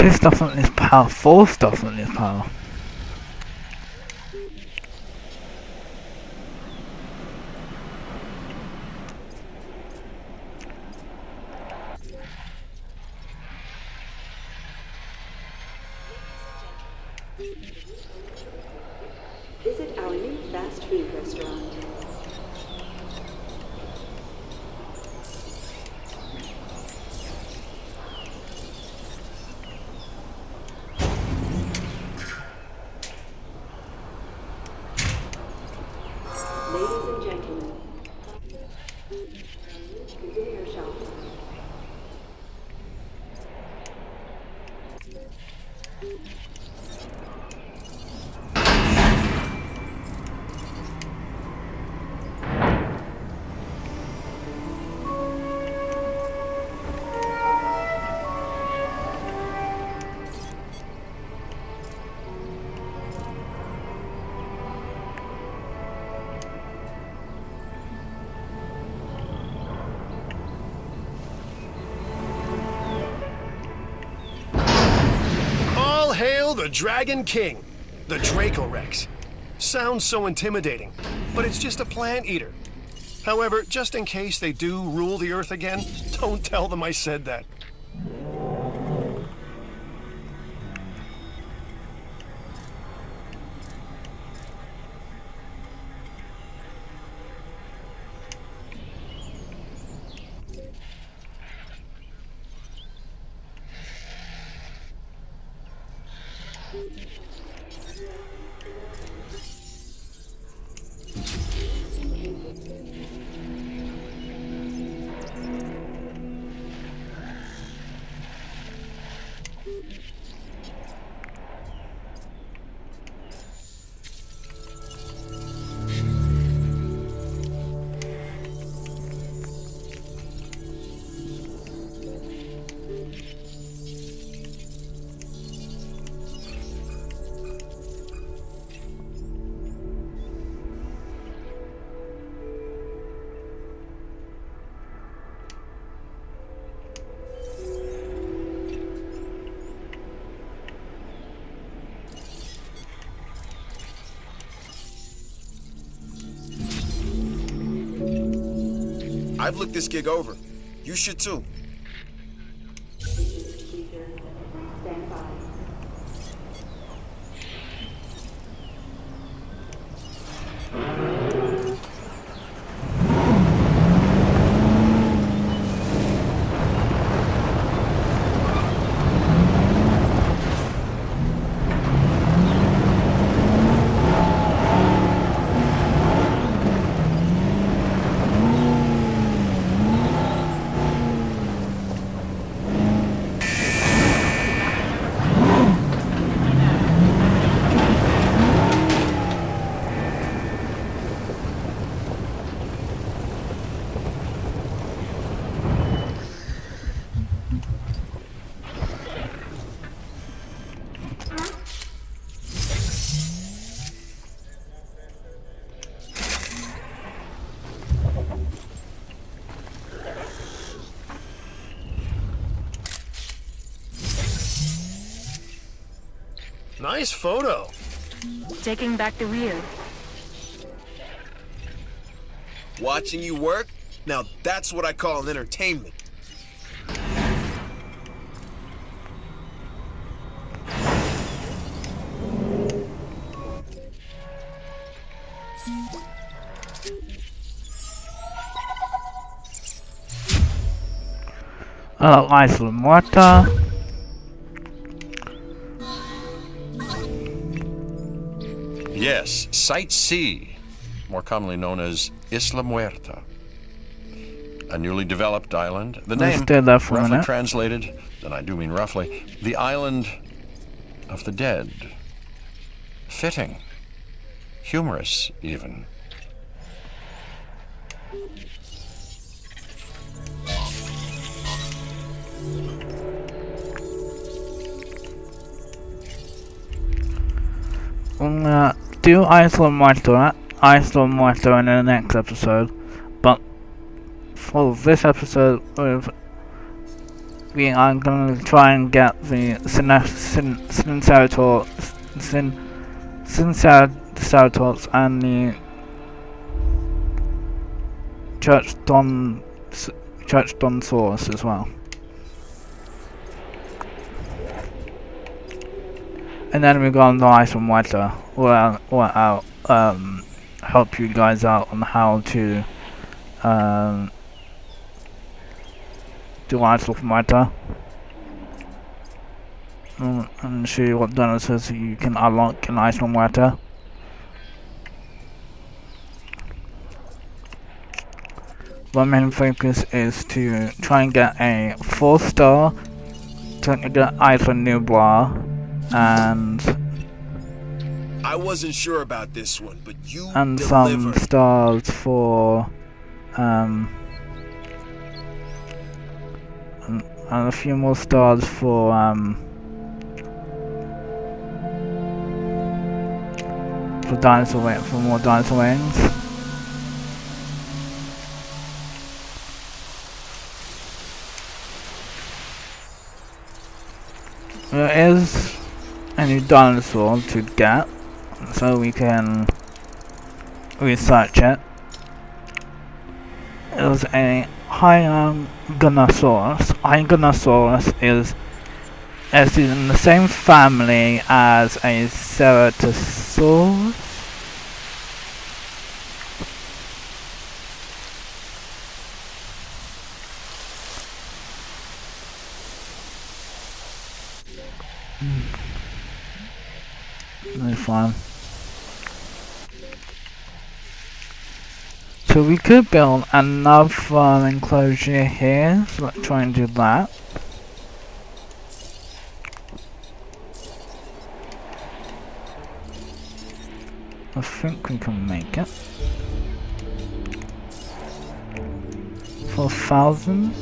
2 stuff on this power, 4 stuff on this power. Visit our new fast food restaurant. Ladies and gentlemen, container shop. All hail the Dragon King, the Dracorex. Sounds so intimidating, but it's just a plant eater. However, just in case they do rule the Earth again, don't tell them I said that. I've looked this gig over. You should too. Stand by. Nice photo. Taking back the wheel. Watching you work? Now that's what I call an entertainment. Isla Muerta. Yes, Site C, more commonly known as Isla Muerta. A newly developed island. The name, stay there for a roughly minute. translated, and I do mean roughly, the island of the dead. Fitting. Humorous, even. We'll do Isla Muerta in the next episode, but for this episode we've we are going to try and get the Sinceratops and the Churchdonsaurus as well. And then we're going to Ice and Water, or help you guys out on how to do Ice and Water. And show you what dinosaurs you can unlock in Ice and Water. My main focus is to try and get a 4-star to get Isla Nublar, and I wasn't sure about this one, but you and delivered. some stars for and a few more stars for more dinosaur wings. There is a new dinosaur to get, so we can research it. It was a Hyanganosaurus. Hyanganosaurus is in the same family as a Ceratosaurus. Really fun. So we could build another enclosure here, so let's try and do that. I think we can make it. 4,000.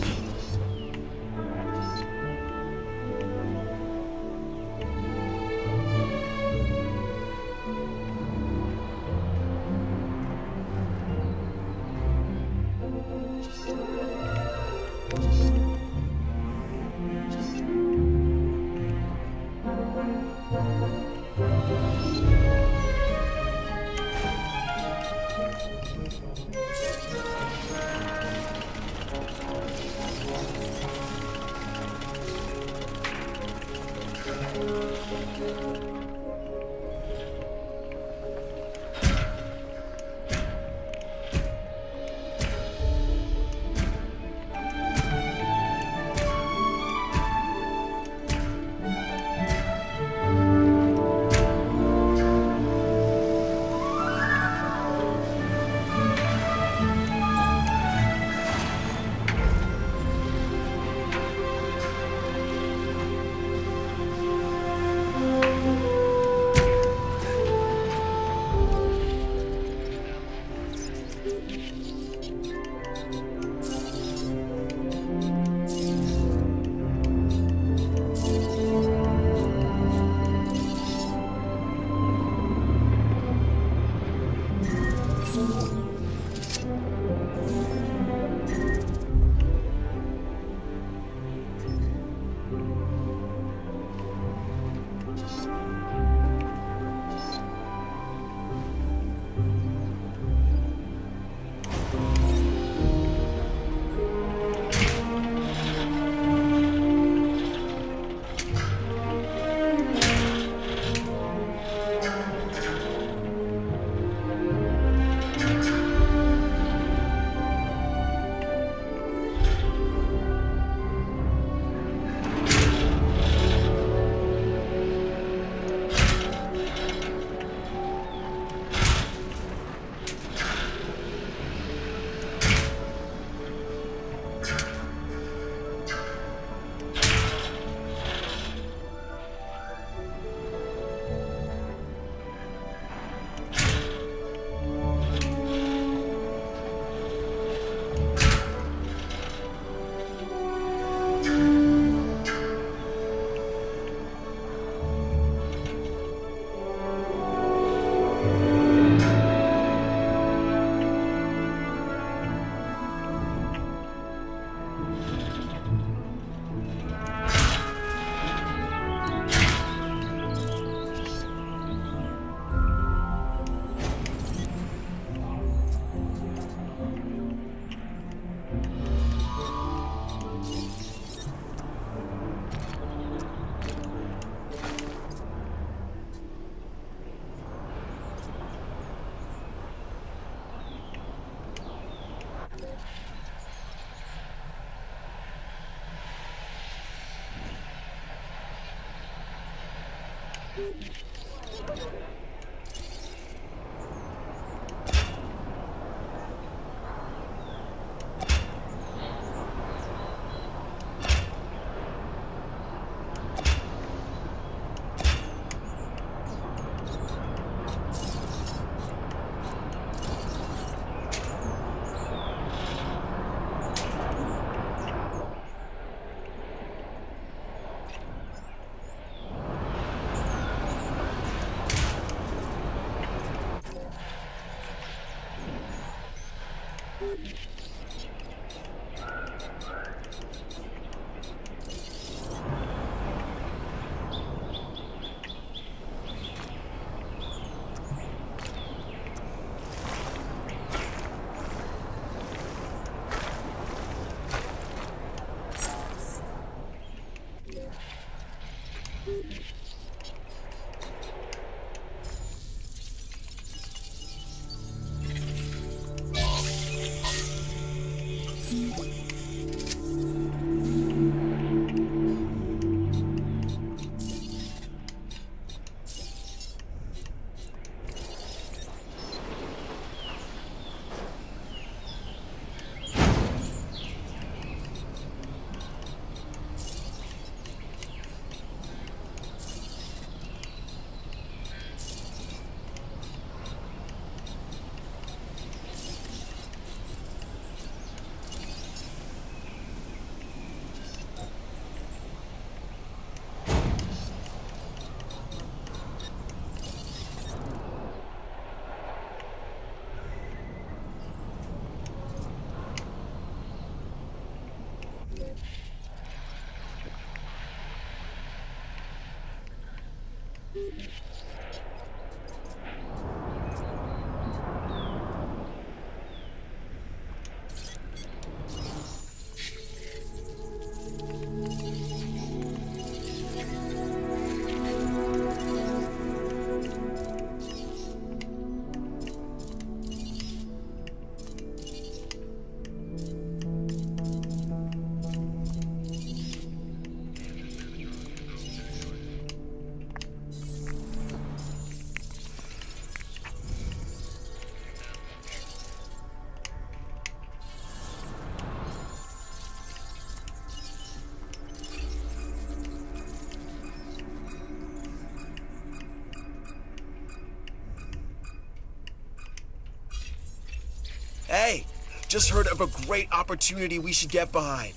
Hey, just heard of a great opportunity we should get behind.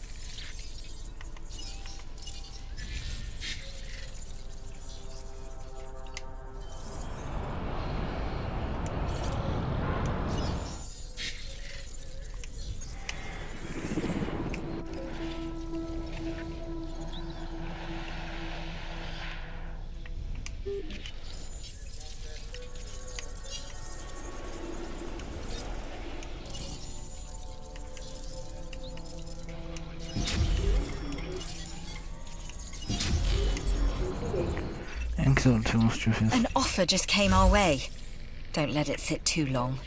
An offer just came our way. Don't let it sit too long.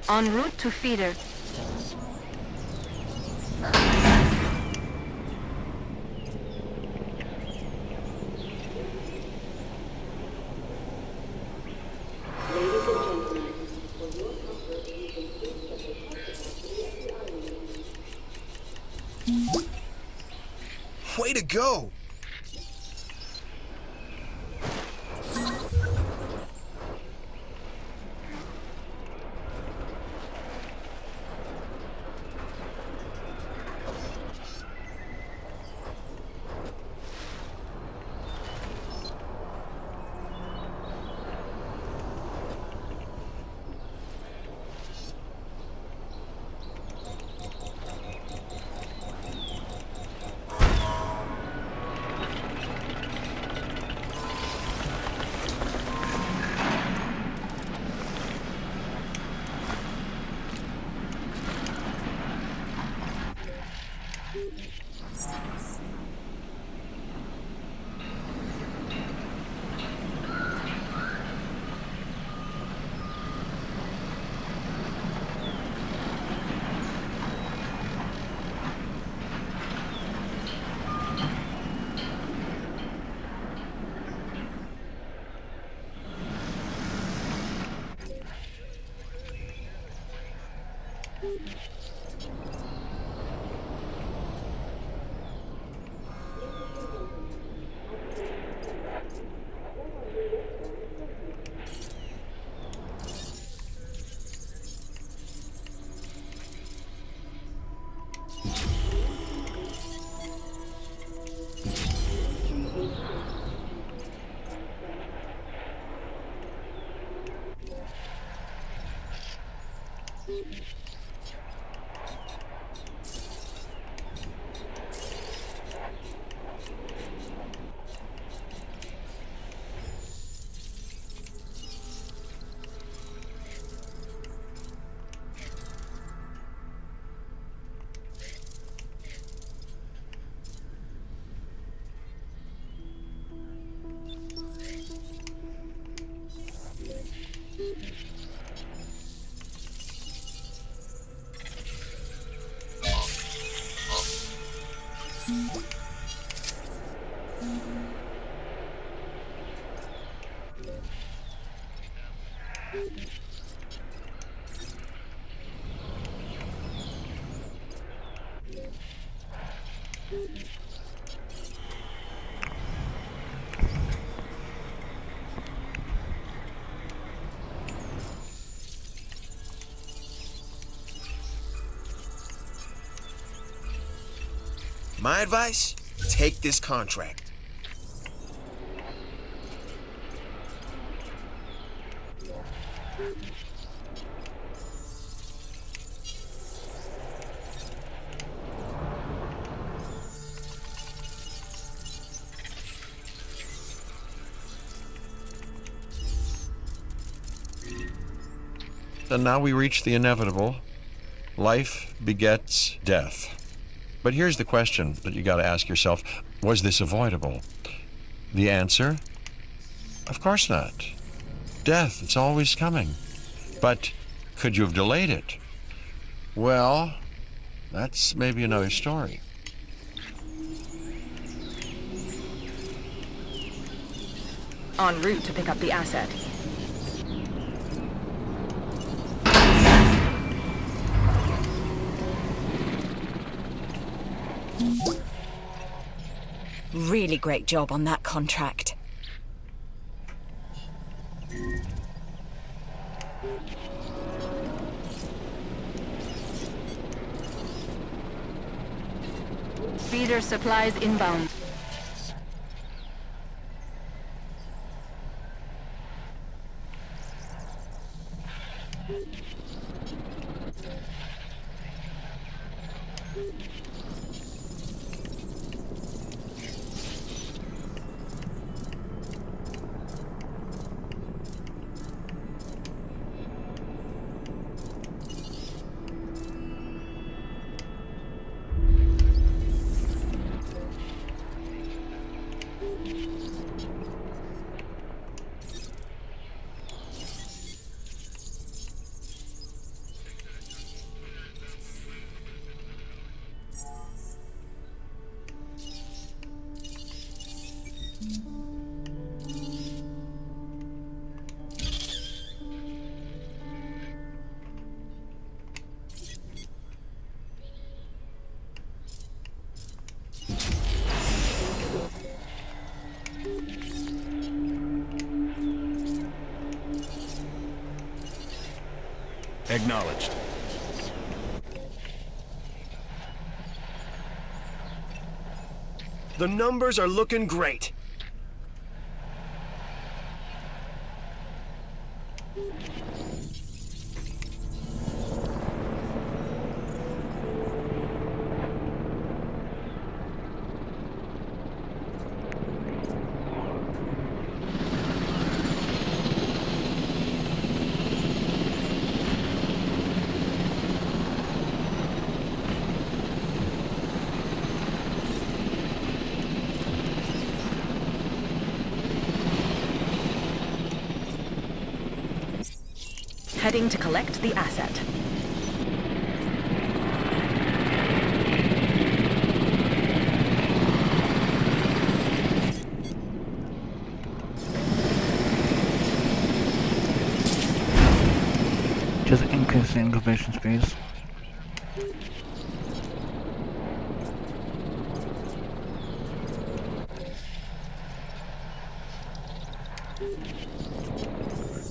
En route to feeder. Way to go! My advice? Take this contract. And now we reach the inevitable. Life begets death. But here's the question that you got to ask yourself. Was this avoidable? The answer? Of course not. Death, it's always coming. But could you have delayed it? Well, that's maybe another story. En route to pick up the asset. Really great job on that contract. Feeder supplies inbound. Acknowledged. The numbers are looking great. Heading to collect the asset. Just increasing incubation speeds.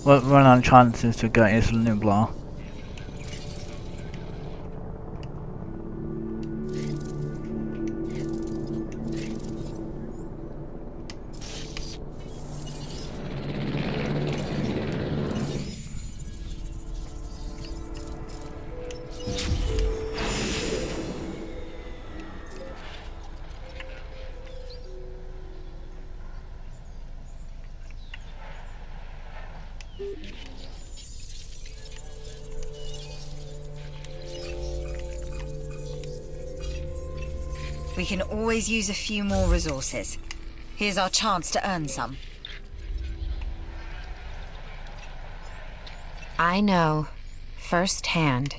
What run on chances to get Isla Nublar? We can always use a few more resources. Here's our chance to earn some. I know, firsthand,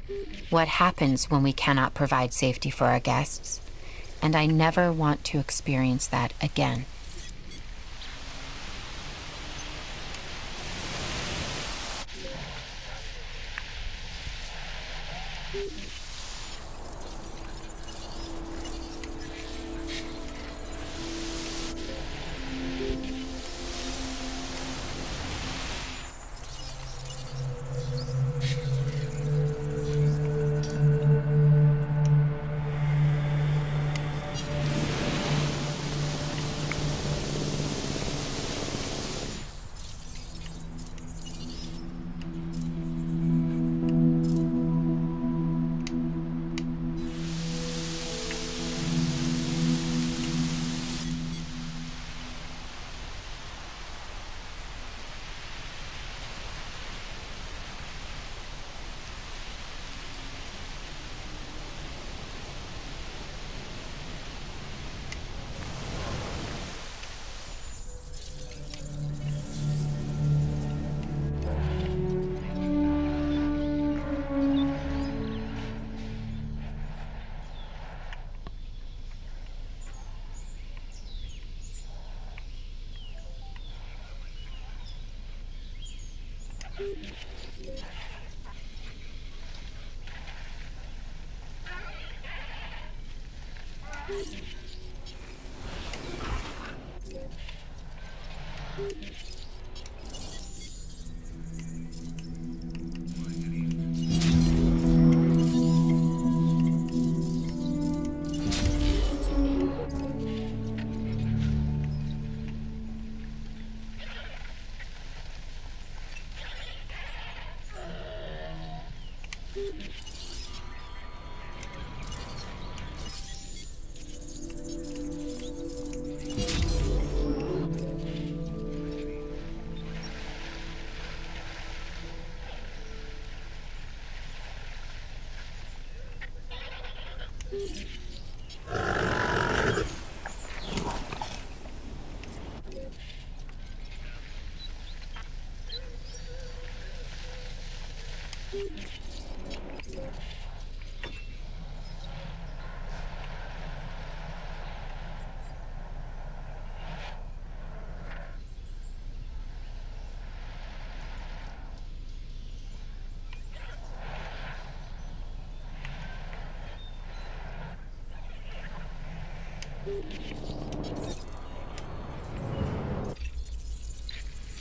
what happens when we cannot provide safety for our guests, and I never want to experience that again.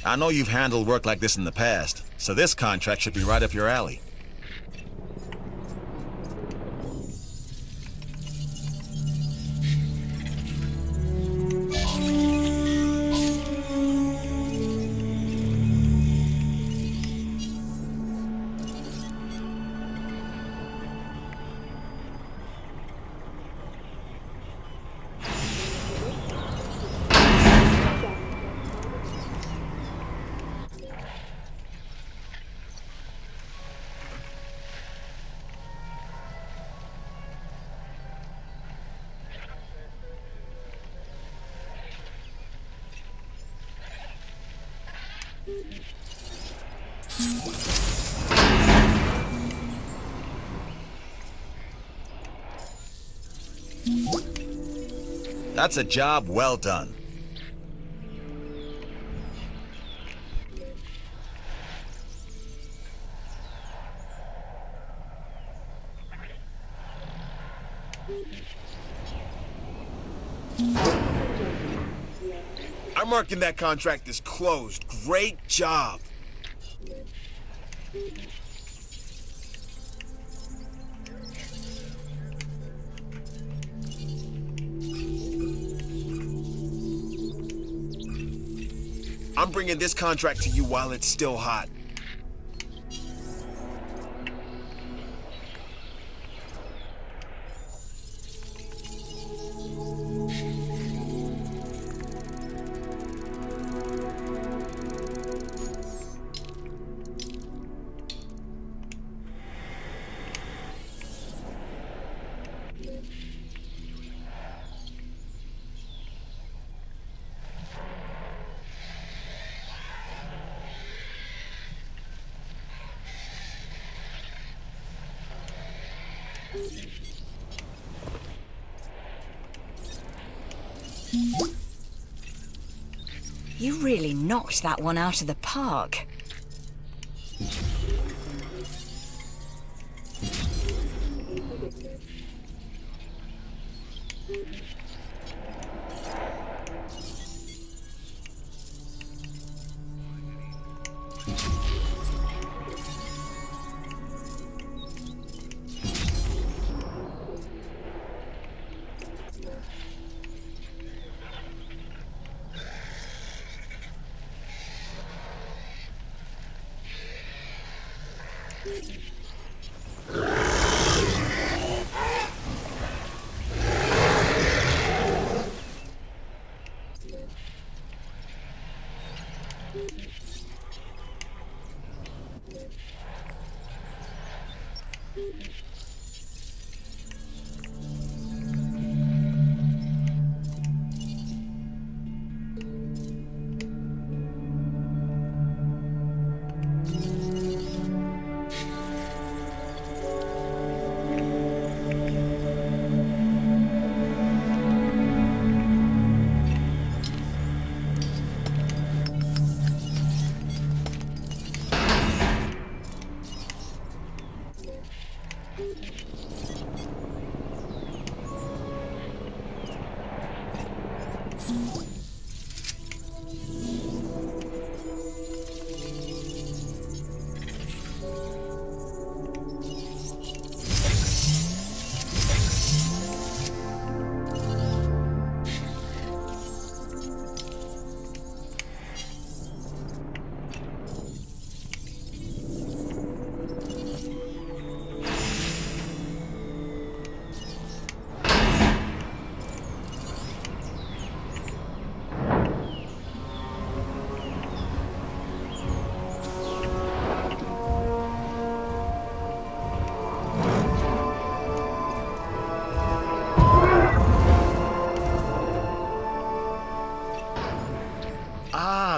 I know you've handled work like this in the past, so this contract should be right up your alley. That's a job well done. I'm marking that contract as closed. Great job. I'm bringing this contract to you while it's still hot. You really knocked that one out of the park.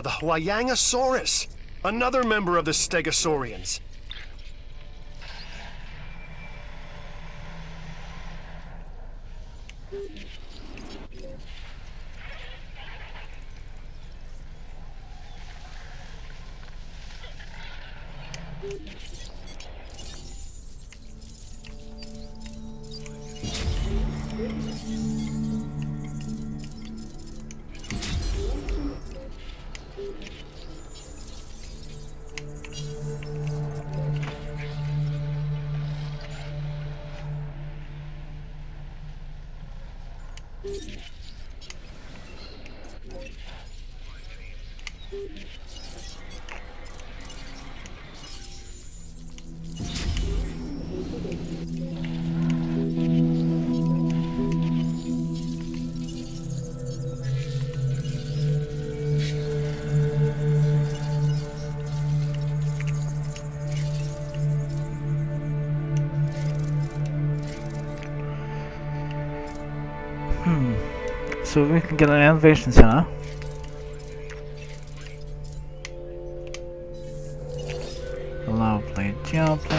The Huayangosaurus, another member of the Stegosaurians. So we can get an innovation center. Gently, gently.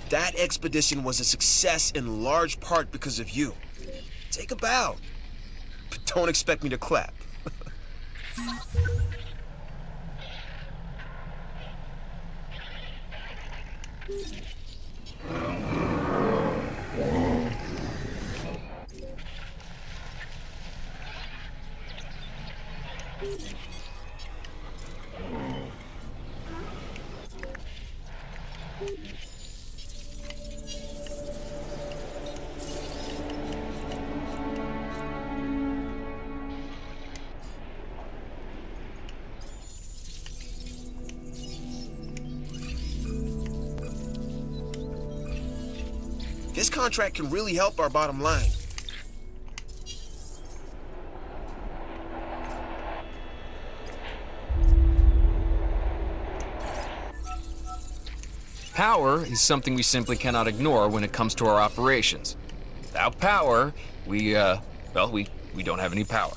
That expedition was a success in large part because of you. Take a bow. But don't expect me to clap. This contract can really help our bottom line. Power is something we simply cannot ignore when it comes to our operations. Without power, we don't have any power.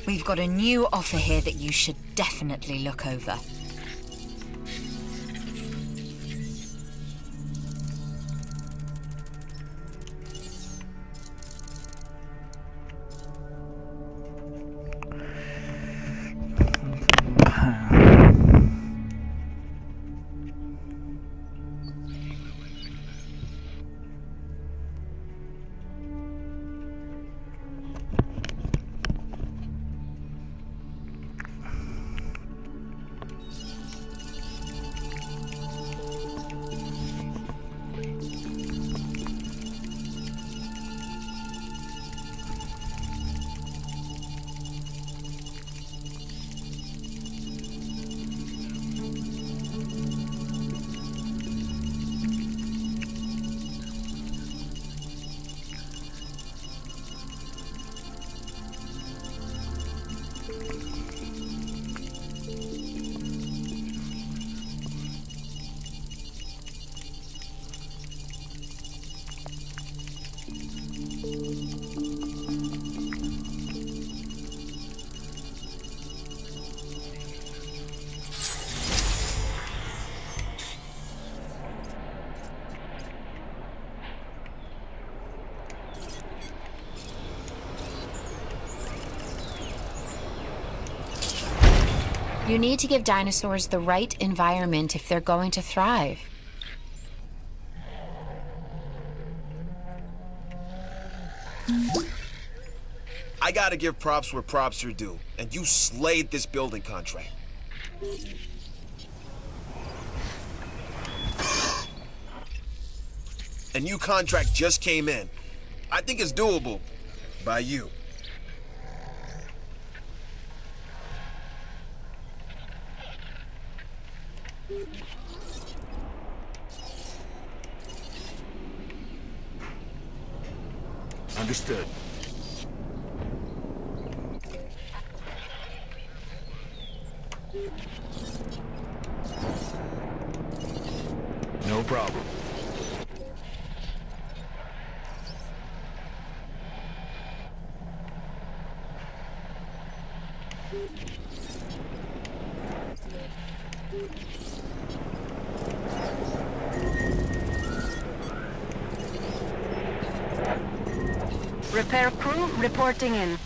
We've got a new offer here that you should definitely look over. You need to give dinosaurs the right environment if they're going to thrive. I gotta give props where props are due, and you slayed this building contract. A new contract just came in. I think it's doable. By you. Understood. No problem. Repair crew reporting in.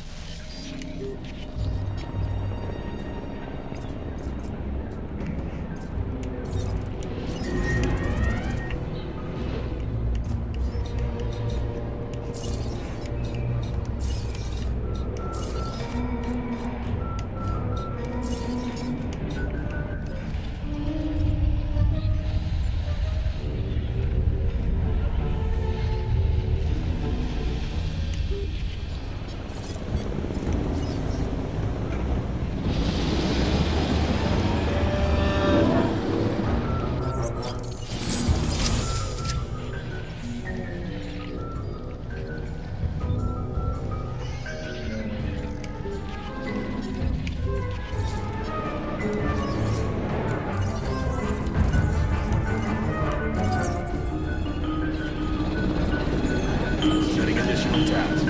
Setting additional tabs.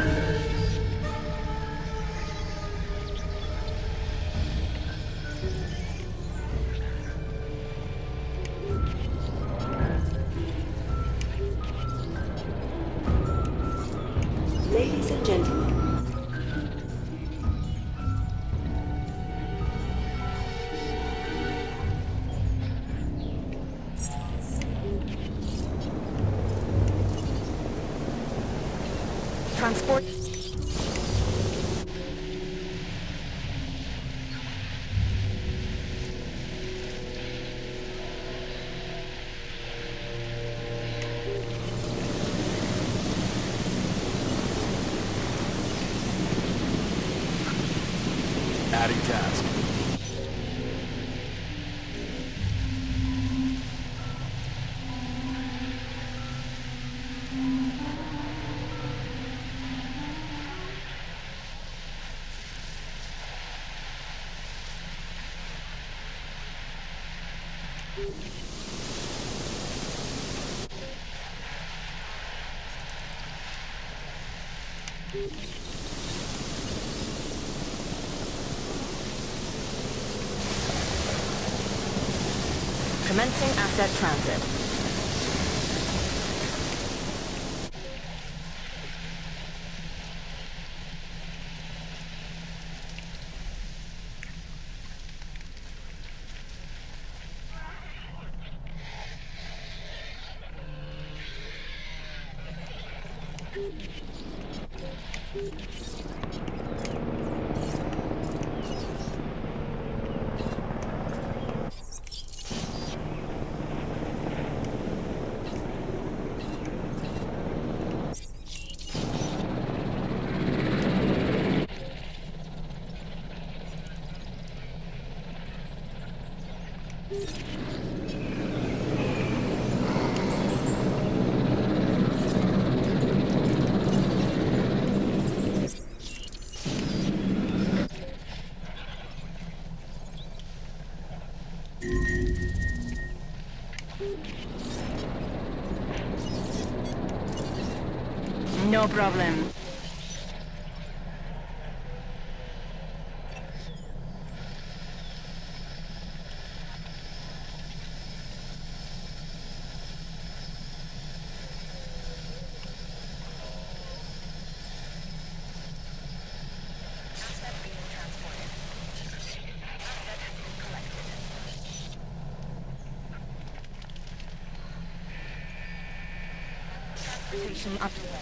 Ladies and gentlemen, Transport. Adding task. Commencing asset transit. No problem. conversation underway.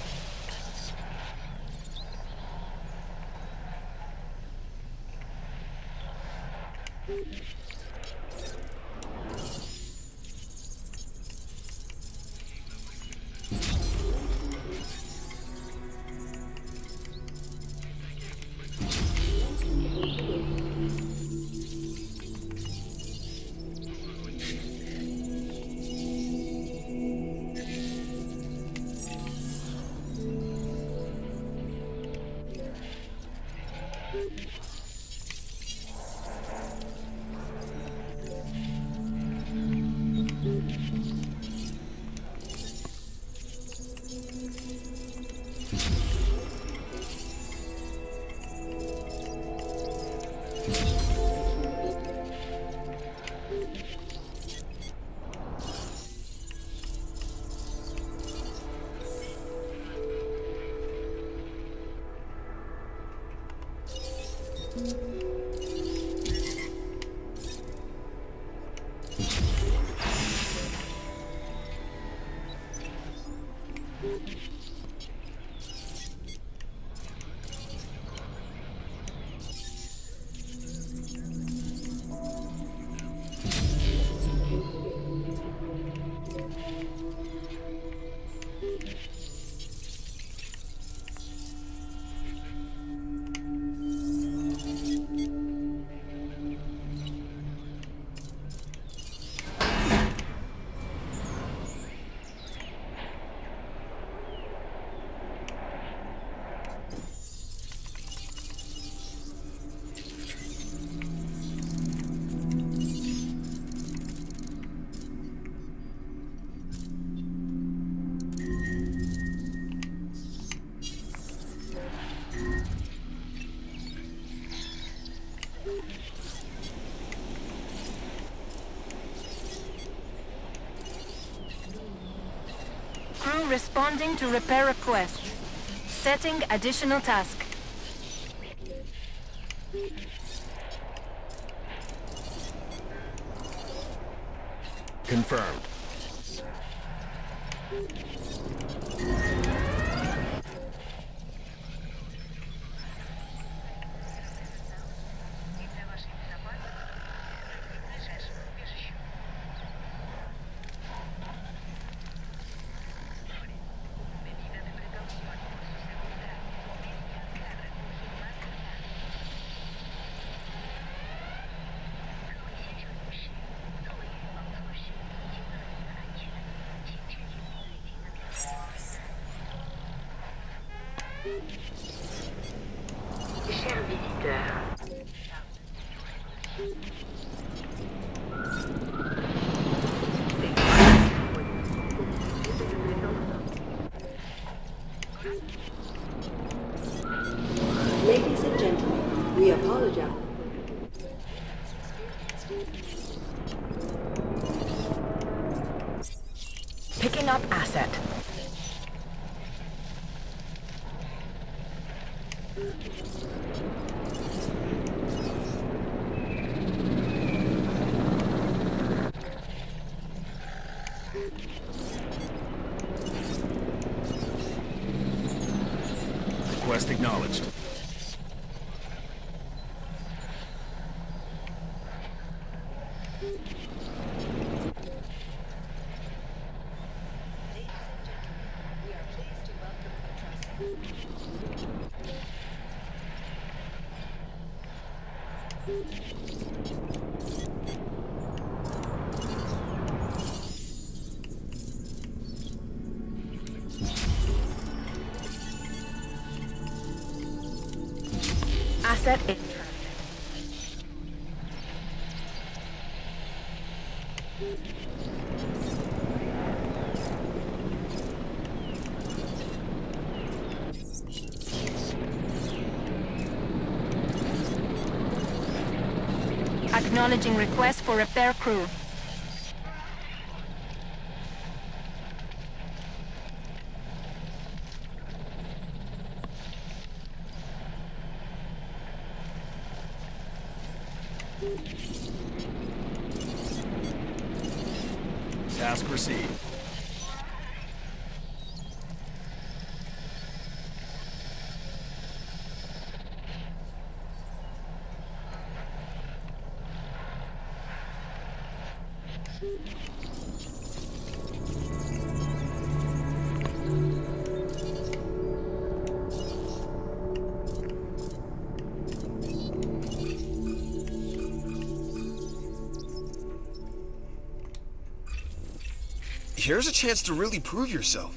Crew responding to repair request. Setting additional task. Confirmed. Chers visiteurs, Ladies and gentlemen, we apologize. Picking up asset. Request acknowledged. Asset in. Acknowledging request for repair crew. Task received. Here's a chance to really prove yourself.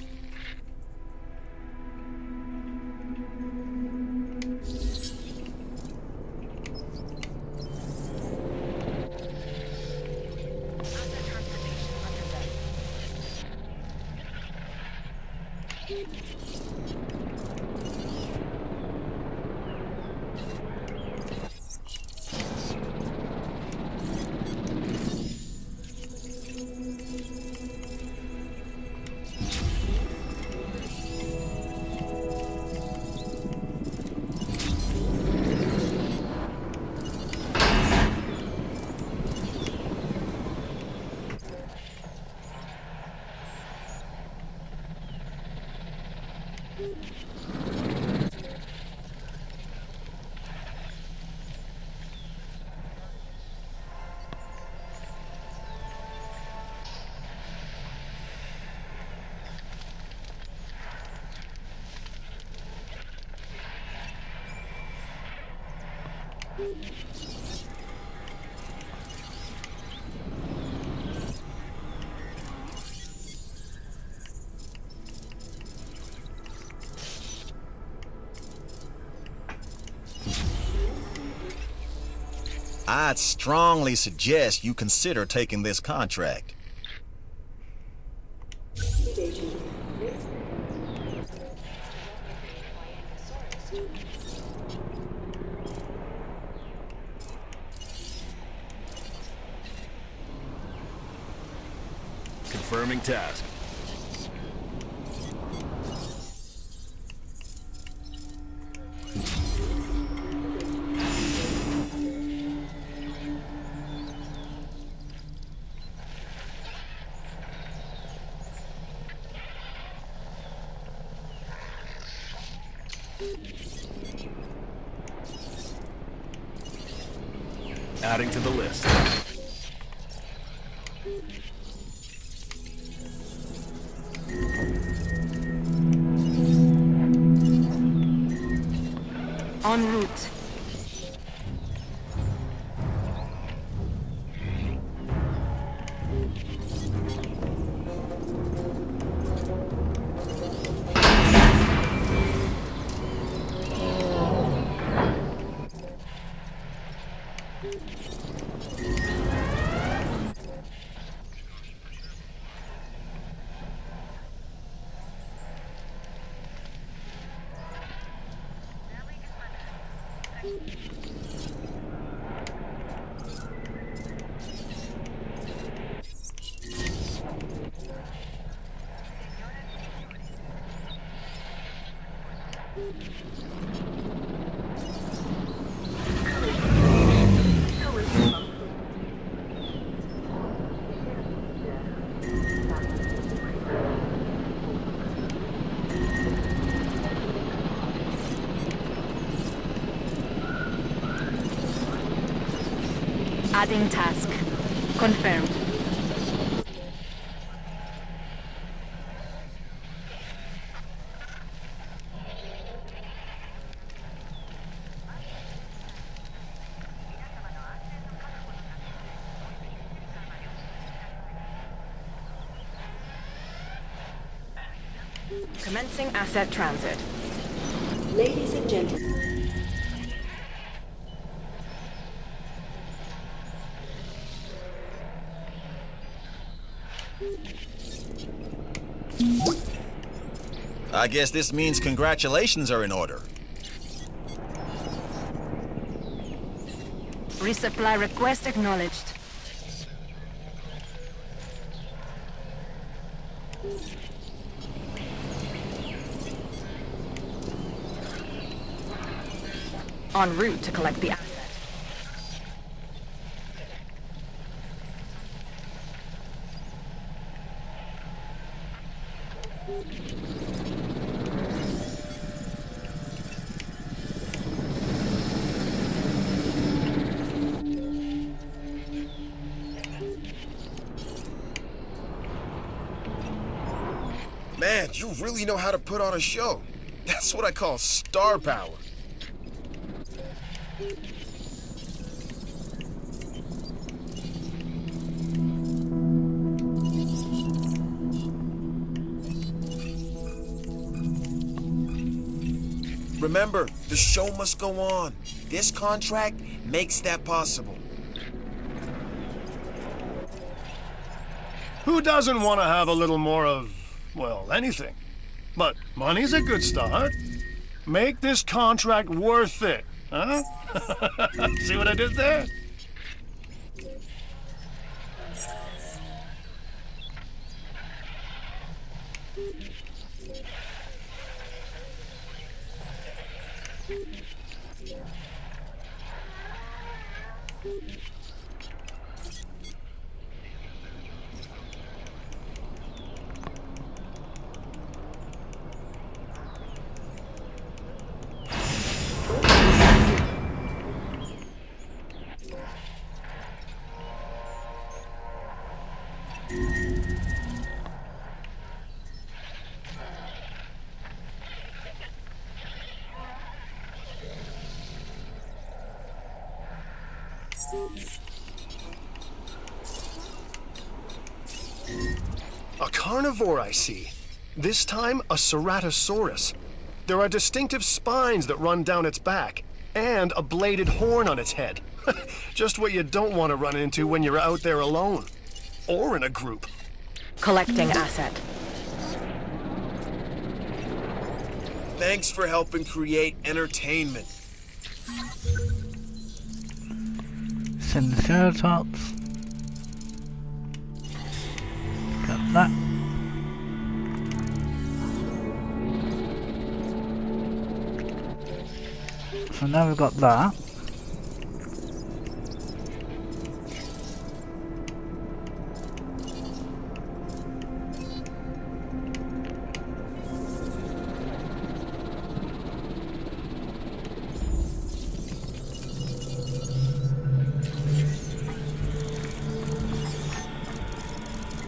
I'd strongly suggest you consider taking this contract. Confirming task. Adding to the list. En route. Adding task. Confirmed. Commencing asset transit. Ladies and gentlemen. I guess this means congratulations are in order. Resupply request acknowledged. En route to collect the asset. Man, you really know how to put on a show. That's what I call star power. Remember, the show must go on. This contract makes that possible. Who doesn't want to have a little more of, well, anything? But money's a good start. Make this contract worth it, huh? See what I did there? A carnivore, I see. This time, a ceratosaurus. There are distinctive spines that run down its back, and a bladed horn on its head. Just what you don't want to run into when you're out there alone. Or in a group. Collecting asset. Thanks for helping create entertainment. Triceratops. Got that. So now we've got that.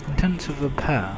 Intensive repair.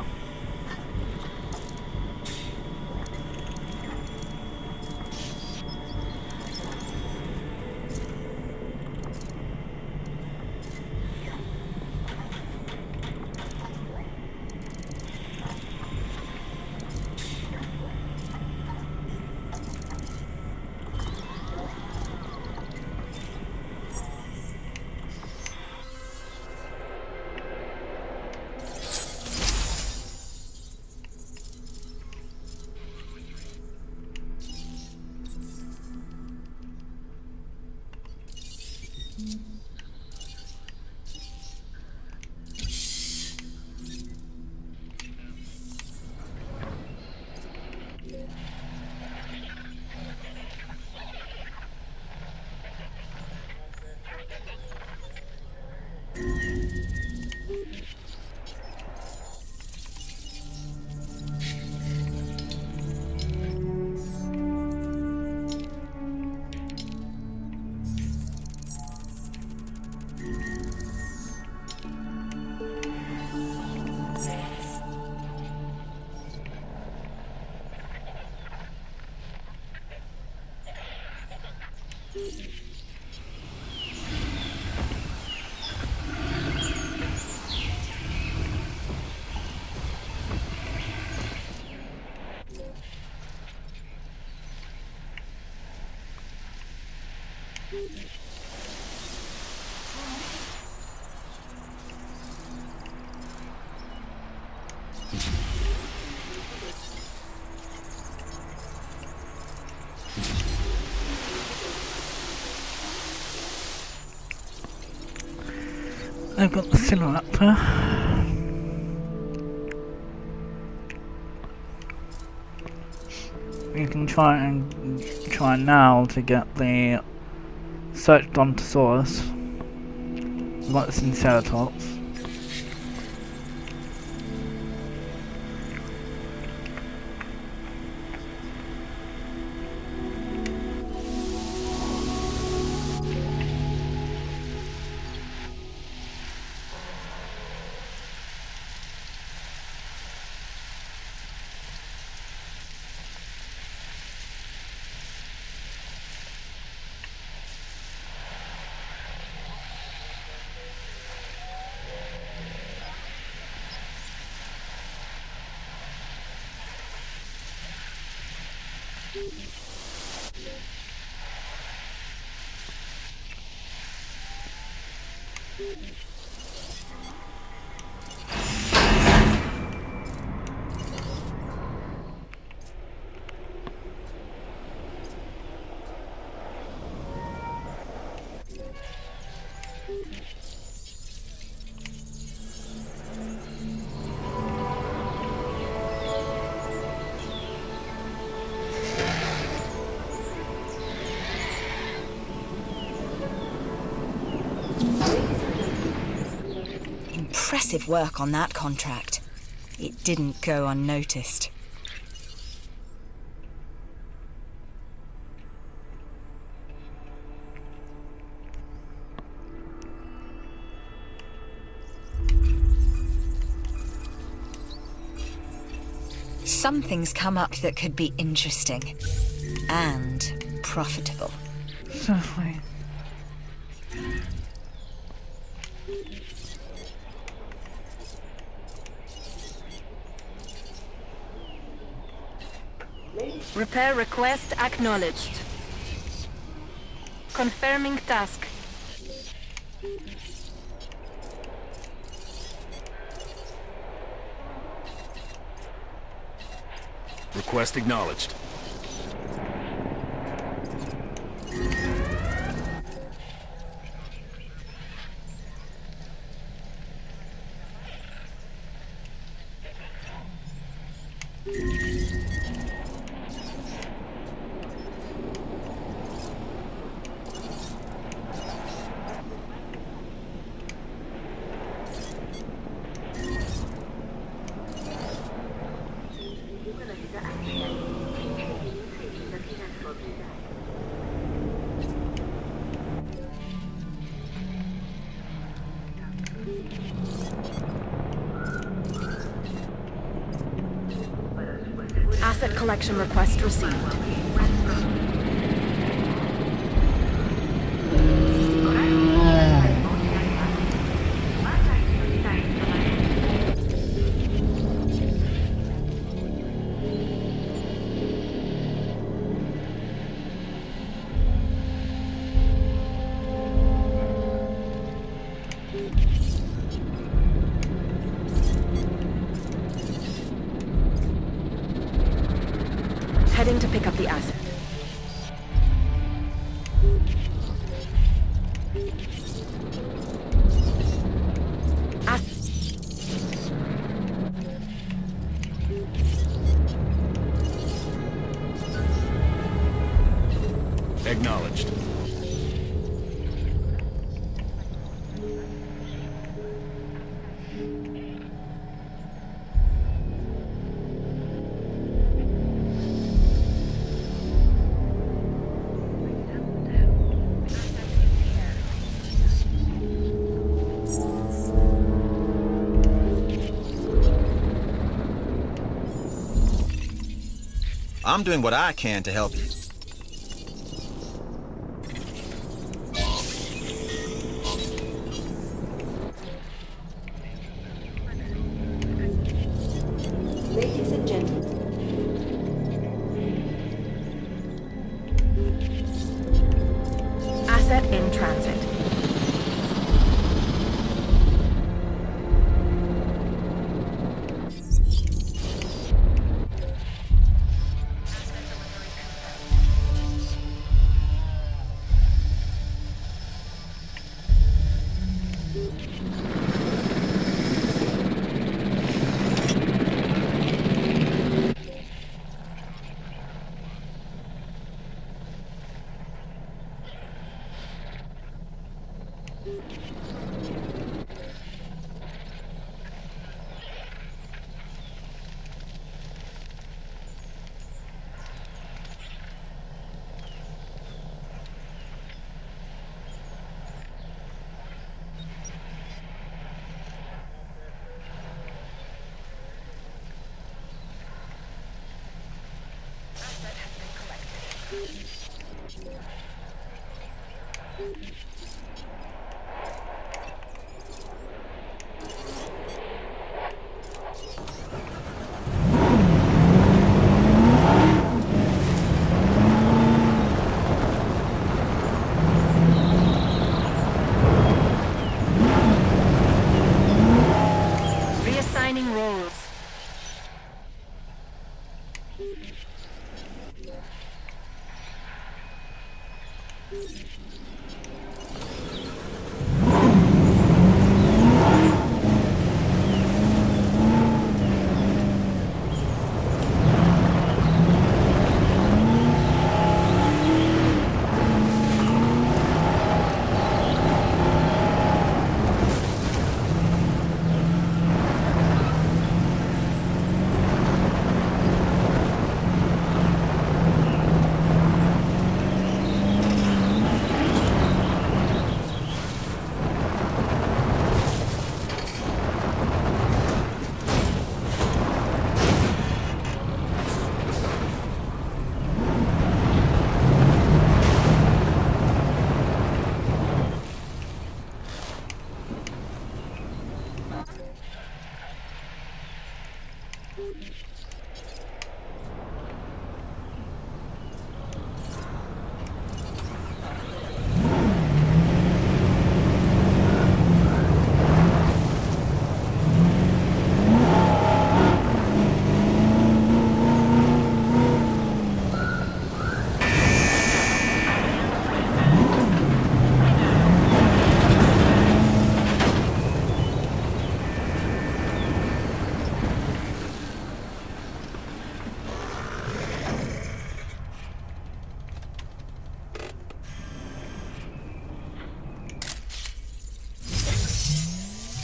I've got the Sinolaptor. We can try now to get the search Brontosaurus, like the Triceratops. Impressive work on that contract. It didn't go unnoticed. Something's come up that could be interesting and profitable. Certainly. Repair request acknowledged. Confirming task. Request acknowledged. Asset collection request received. Heading to pick up the asset. Acknowledged. I'm doing what I can to help you. Ladies and gentlemen, Asset in transit.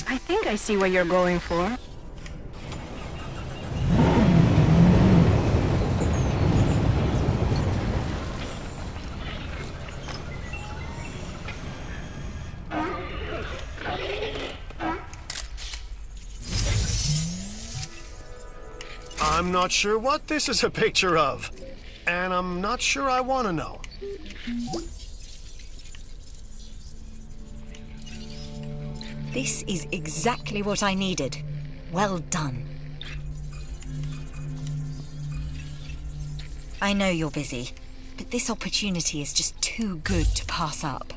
I think I see what you're going for. I'm not sure what this is a picture of, and I'm not sure I want to know. This is exactly what I needed. Well done. I know you're busy, but this opportunity is just too good to pass up.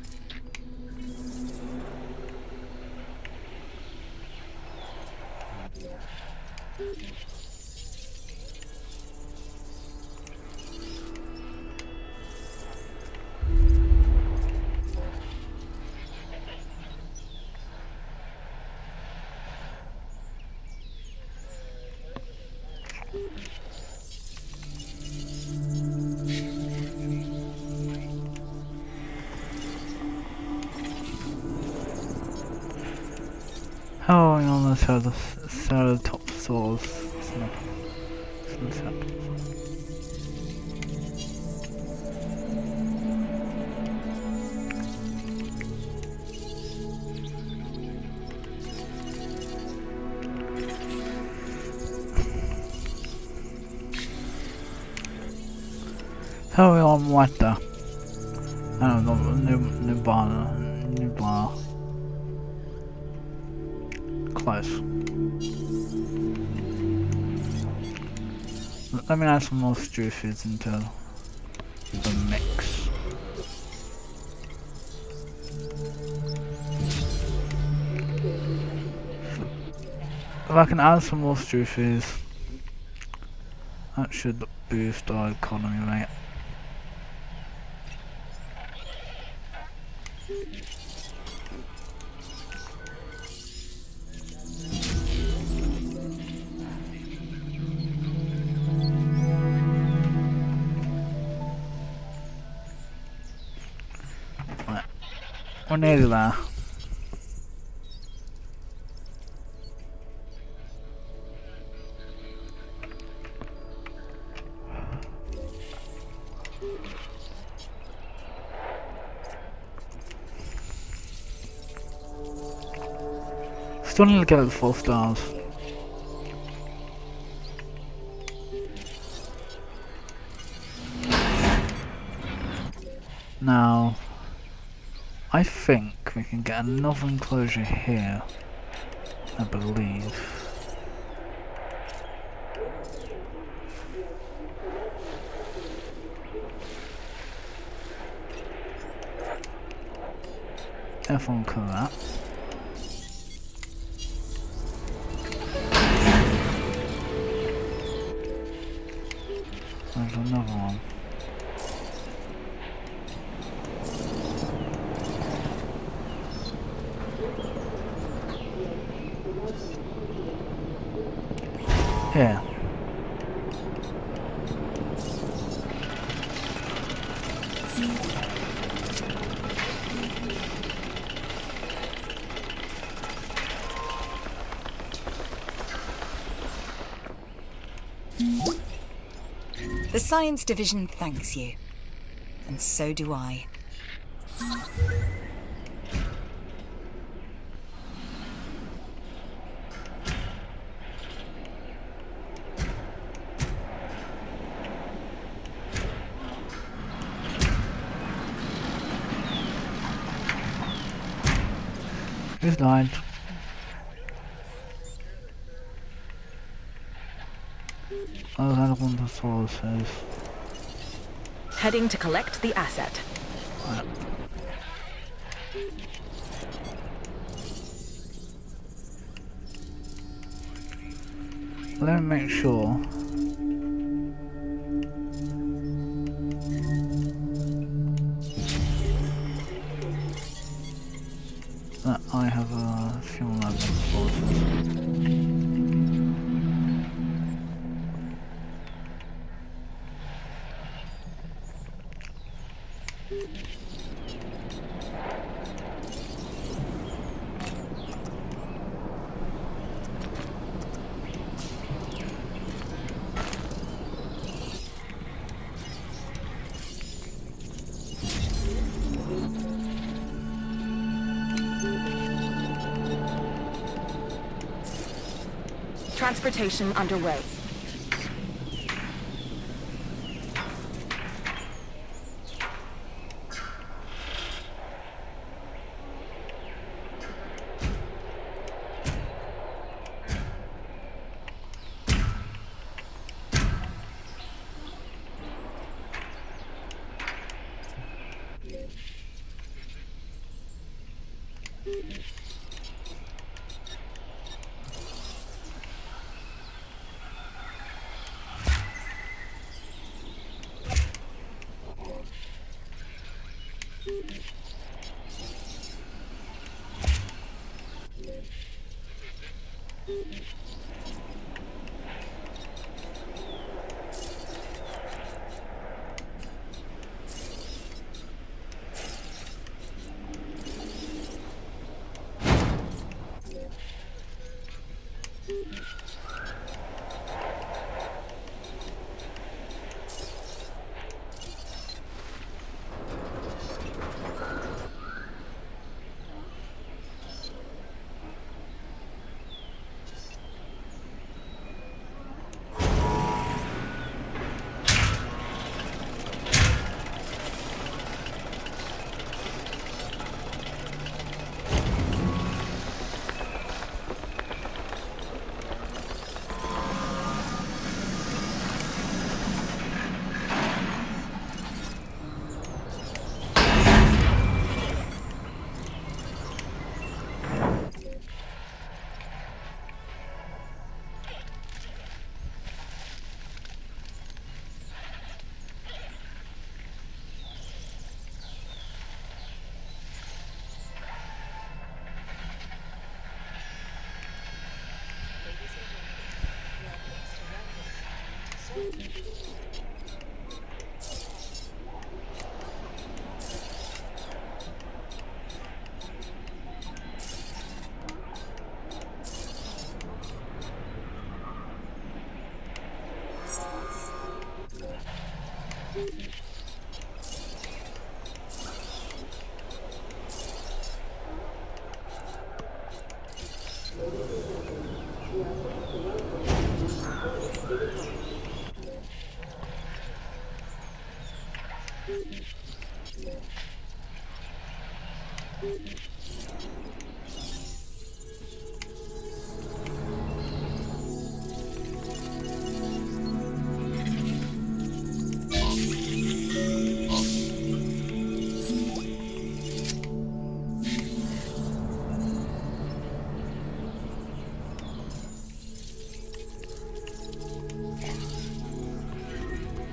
How are we on the ceratopsaurs? How are we on Weta? I don't know, Nubana. Close. Let me add some more stew foods into the mix. If I can add some more stew foods, that should boost our economy rate. We're nearly there. Still need to get the 4 stars. Now, I think we can get another enclosure here, I believe. Everyone cover that. There's another one. Here. The Science Division thanks you. And so do I. Who's died? Those are the sources. Heading to collect the asset. Right. Let me make sure. That I have a fuel level sources. Transportation underway.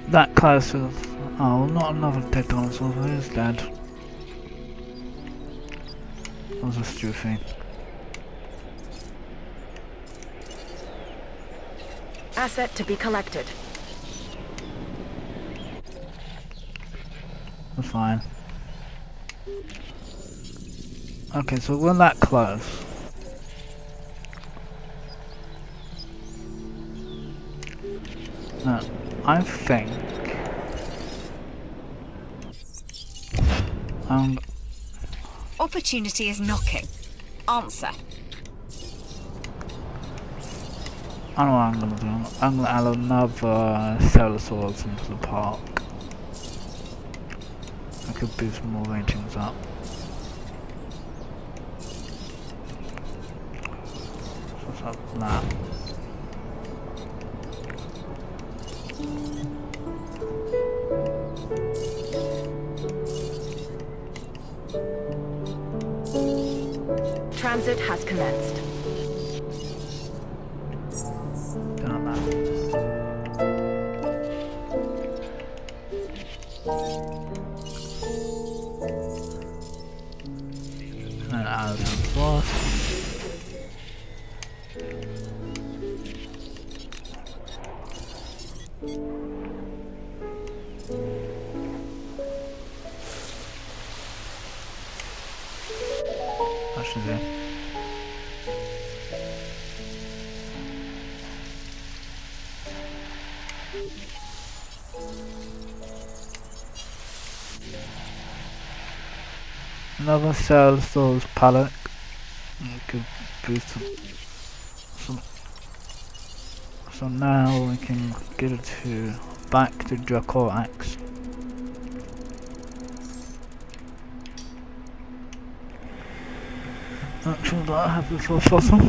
That close to... Oh, not another dead dinosaur, who's dead? That was a stupid thing. Asset to be collected. That's fine. Okay, so we're that close. Now, I think... Opportunity is knocking. Answer. I know what I'm gonna do. I'm gonna add another Celosaurus into the park. I could boost more ratings up. What's up with that? has commenced. Don't know. And then out of the force. That should do. Another cell stores pallet. We could boost some. So now we can get it to back to Dracorax. Actually, that happens for fossil.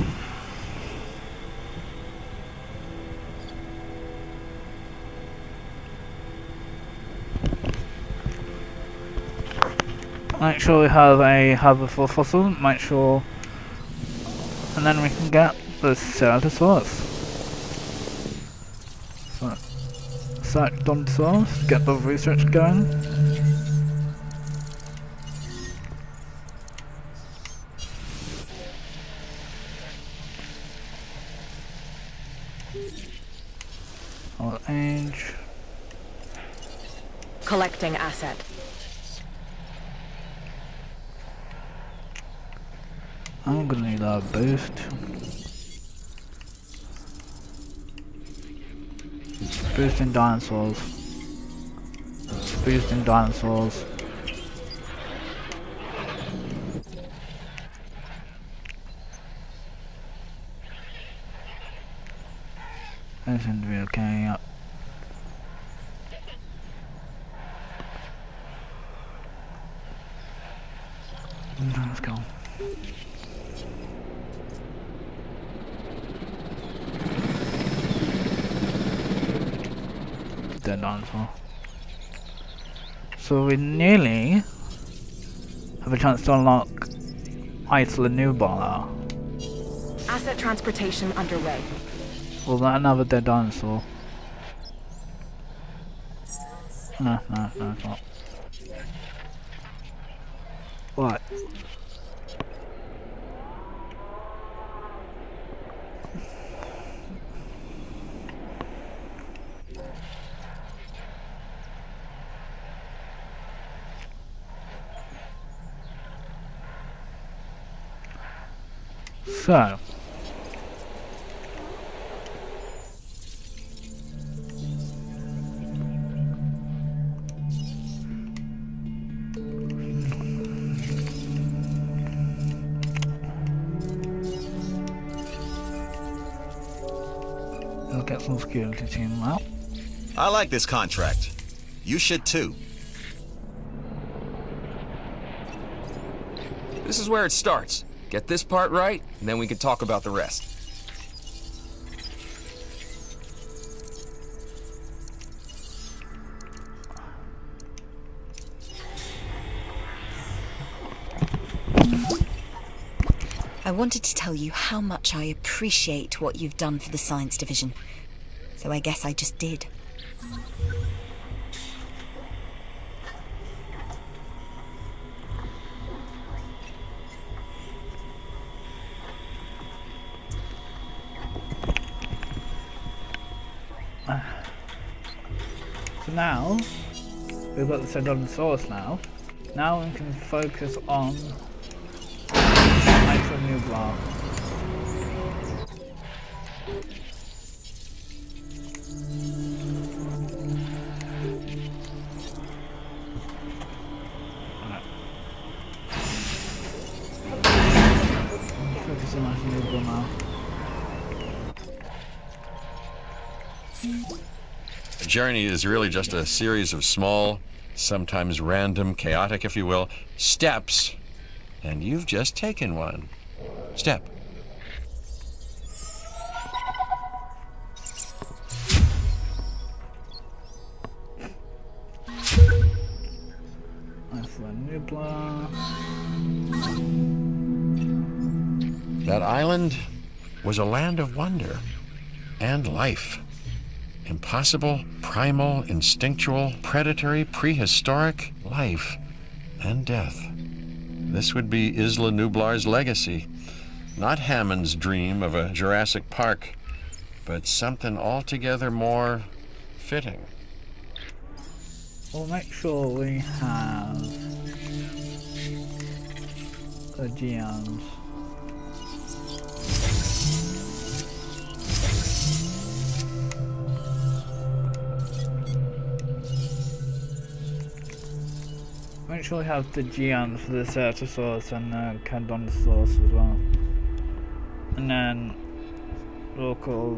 Make sure we have a harbor for fossil, make sure, and then we can get the Ceratosaurus. So, search Dinosaurs, get the research going. Old age. Collecting asset. I'm gonna need a boost. Boosting dinosaurs. Boosting dinosaurs. That seems to be okay, yep. Let's go. Dead dinosaur. So we nearly have a chance to unlock Isla Nubala. Asset transportation underway. Was that another dead dinosaur? No, it's not. What? So, we'll get some security team out. I like this contract. You should too. This is where it starts. Get this part right, and then we can talk about the rest. I wanted to tell you how much I appreciate what you've done for the science division. So I guess I just did. So now, we've got the Ceratosaurus now. Now we can focus on Isla Nublar. Focus on Isla Nublar now. A journey is really just a series of small, sometimes random, chaotic, if you will, steps. And you've just taken one. Step. Isla Nublar. That island was a land of wonder and life. Impossible, primal, instinctual, predatory, prehistoric life and death. This would be Isla Nublar's legacy. Not Hammond's dream of a Jurassic Park, but something altogether more fitting. We'll make sure we have the geons. Make sure we have the geons for the Ceratosaurus and the Cadontosaurus as well. And then we'll call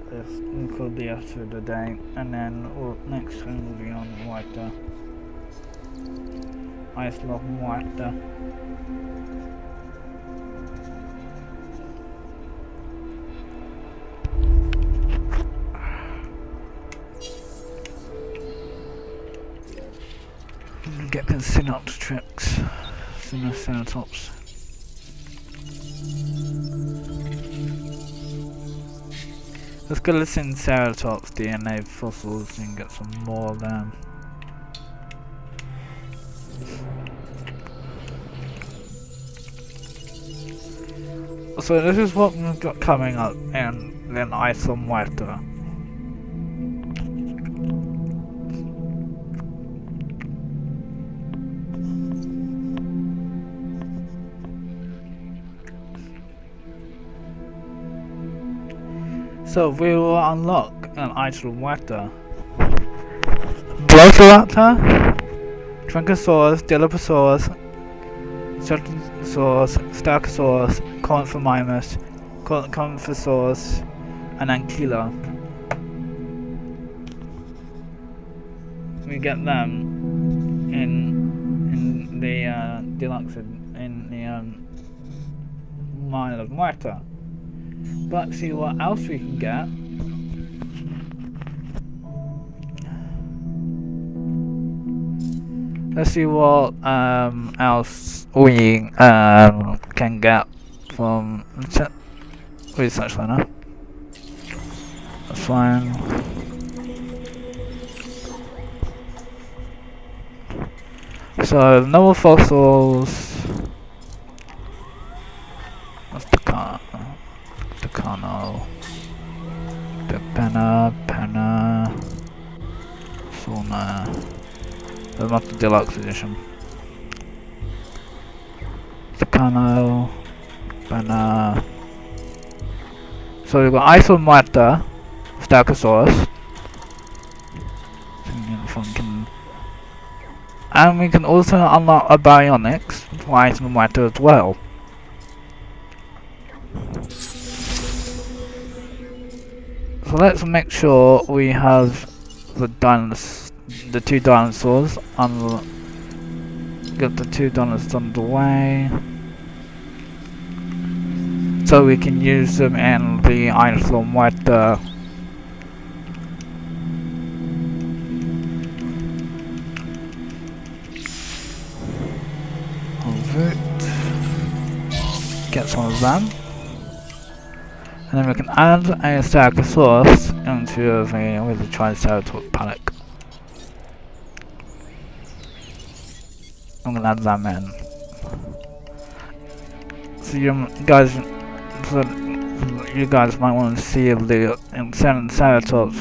the rest of the day, and then next time will be on Muerta. Isla Muerta. Get the Synops tricks. Synoceratops. Let's go listen to Ceratops DNA fossils and get some more of them. So this is what we've got coming up in Isla Muerta. So we will unlock an Isla Muerta. Velociraptor, Tranchosaurus, Dilophosaurus, Ceratosaurus, Stachosaurus, Conformimus, Conforsaurus, and Ankyla. We get them in the deluxe in the Isla Muerta. But see what else we can get. Let's see what else we can get from research liner. That's fine. So novel fossils. What's the car? Tucano, the Penna, Fauna. That's not the deluxe edition. Tucano, Penna. So we've got Isla Muerta, Stachosaurus. And we can also unlock a Baryonyx for Isla Muerta as well. So let's make sure we have the two dinosaurs get the two dinosaurs underway, so we can use them in the Isla Muerta. Get some of them. And then we can add a Stegosaurus into the Triceratops paddock. I'm gonna add them in. So you guys might want to see the Ceratops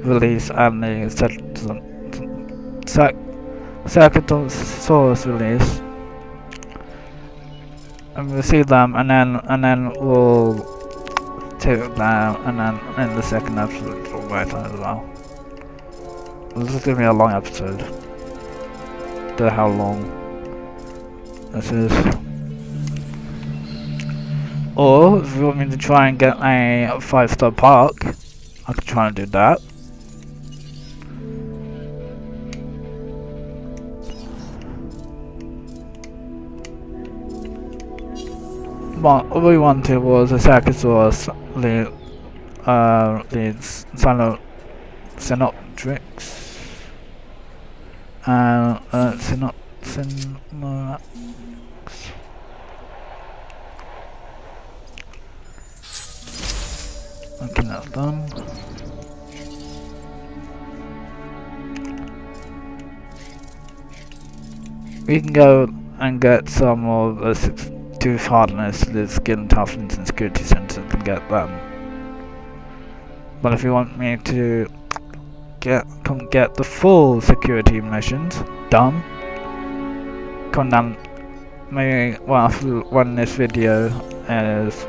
release and the Ceratosaurus release. And we'll see them, and then we'll take them, and then in the second episode we'll wait on it as well. This is gonna be a long episode. Don't know how long this is. Or if you want me to try and get a 5-star park, I could try and do that. But all we wanted was a Sacosaurus, the Synoptrix, and Synoptrix. Okay, that's done. We can go and get some of the 6-tooth hardness, the skin toughness and security sensors and get them. But if you want me to come get the full security missions done, come down. Maybe when this video is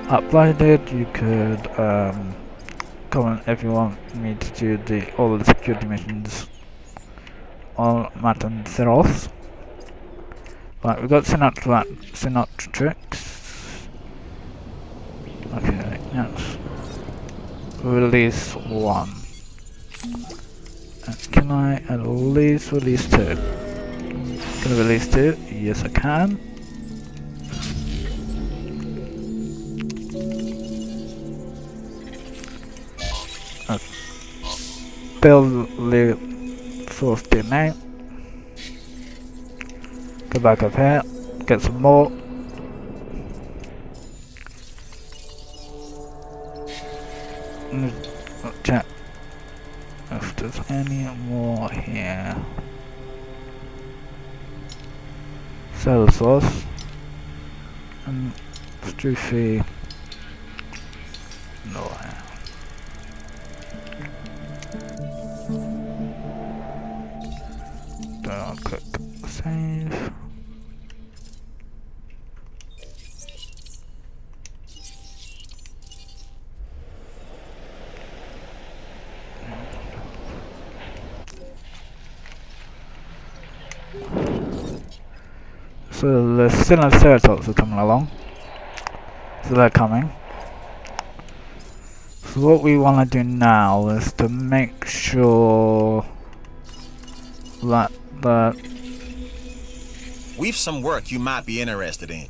uploaded, you could comment if you want me to do all the security missions on materceros. Right, we've got synoptrics. Okay, yes. Release 1. Can I at least release 2? Can I release 2? Yes, I can. Build the source DNA. Go back up here. Get some more. Check if there's any more here. Cell source and Stroophy. No. Don't click save. So the Triceratops are coming along. So they're coming. So what we want to do now is to make sure that We've some work you might be interested in.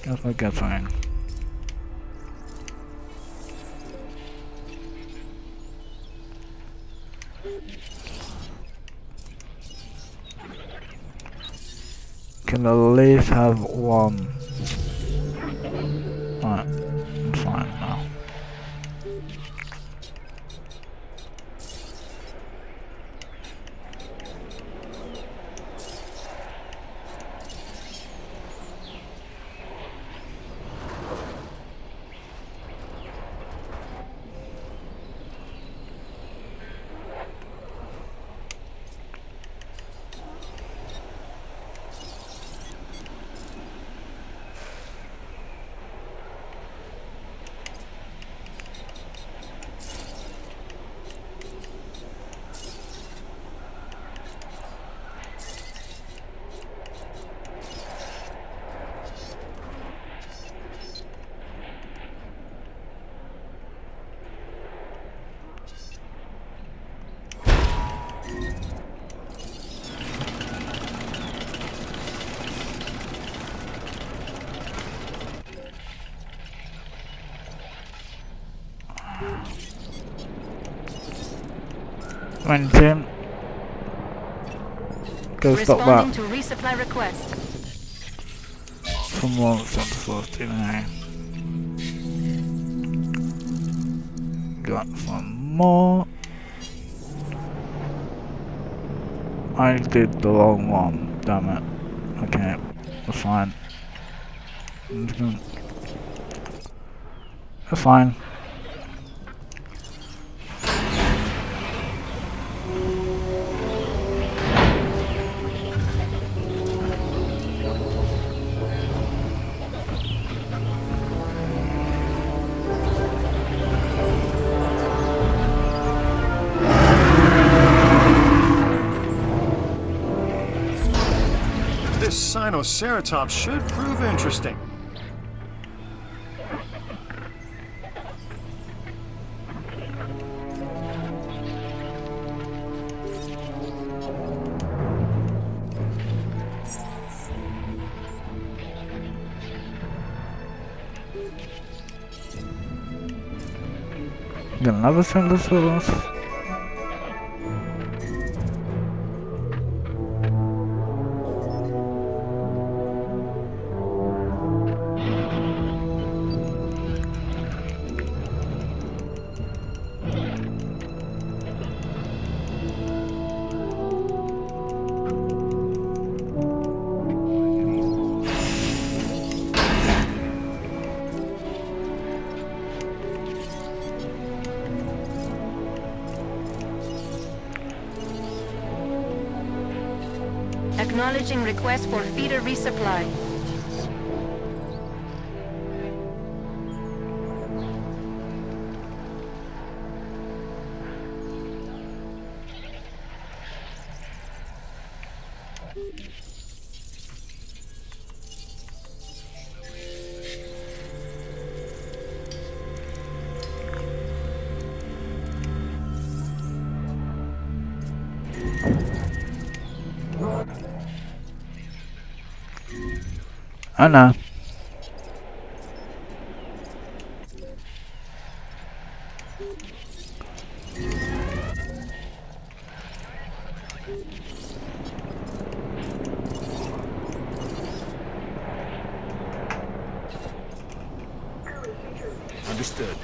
Guess we get something. Can at least have one. Right, I'm fine now. When Jim, go stop that. Responding to resupply request. From one center source to now. Got some more. I did the wrong one, damn it. Okay, that's fine. That's fine. This Sinoceratops should prove interesting. Got another center source. Acknowledging request for feeder resupply. I know. Understood.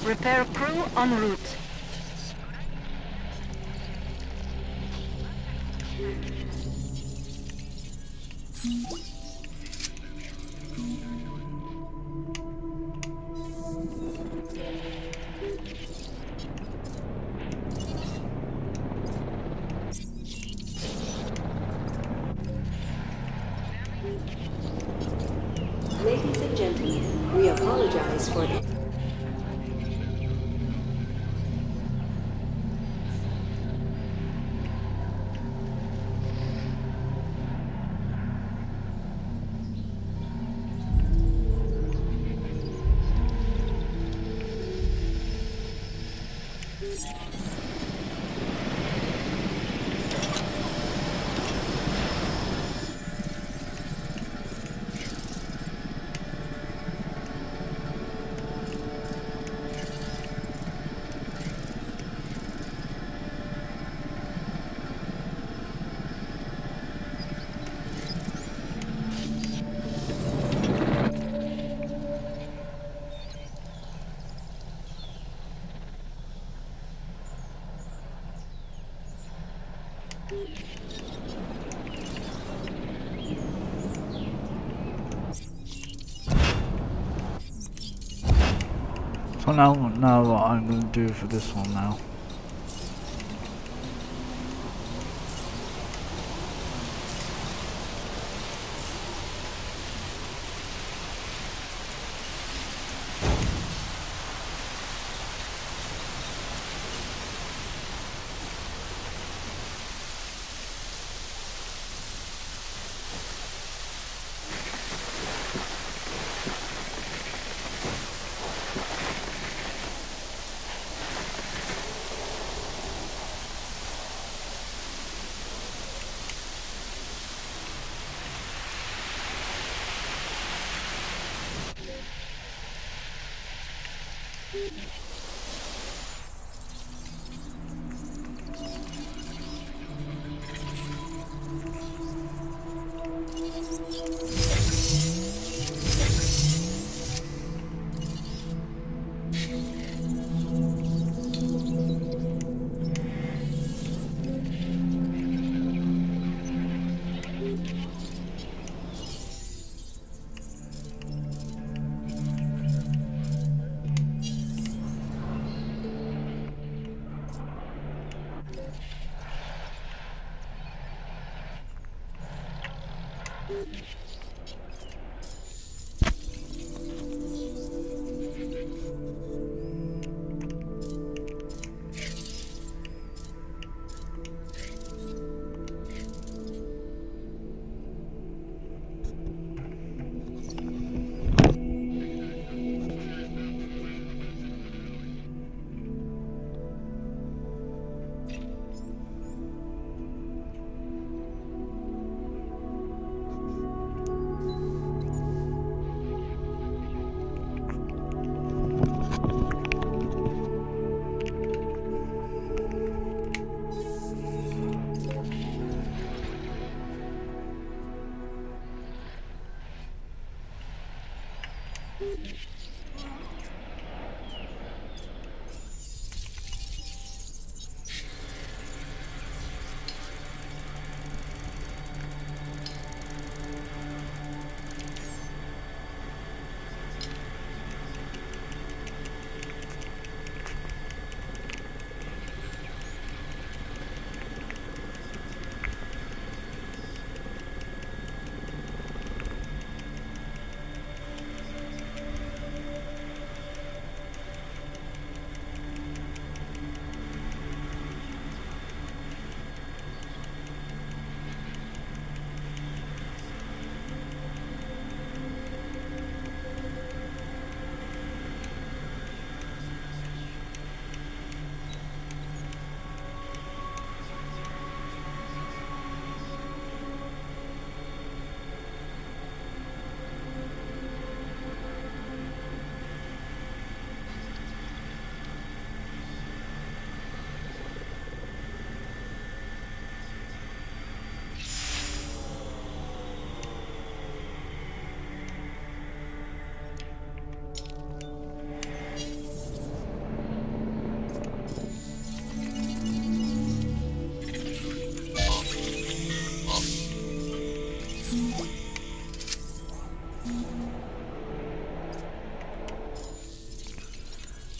Repair crew en route. Ladies and gentlemen, we apologize for the... So now what I'm gonna do for this one now.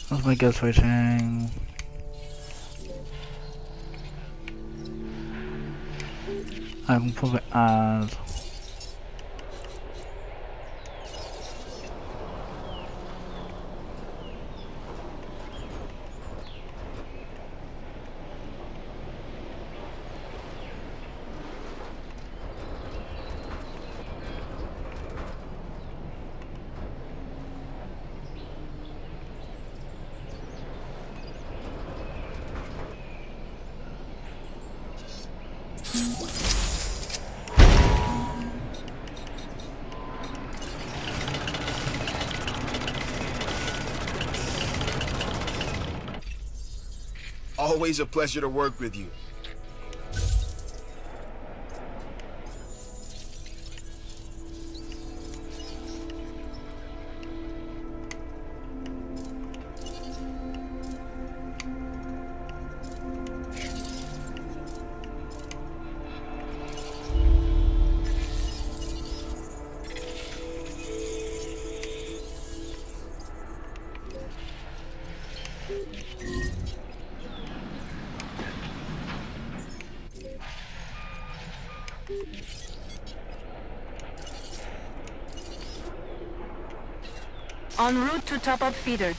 That's my guess rating. I can probably add. Always a pleasure to work with you. En route to top-up feeder.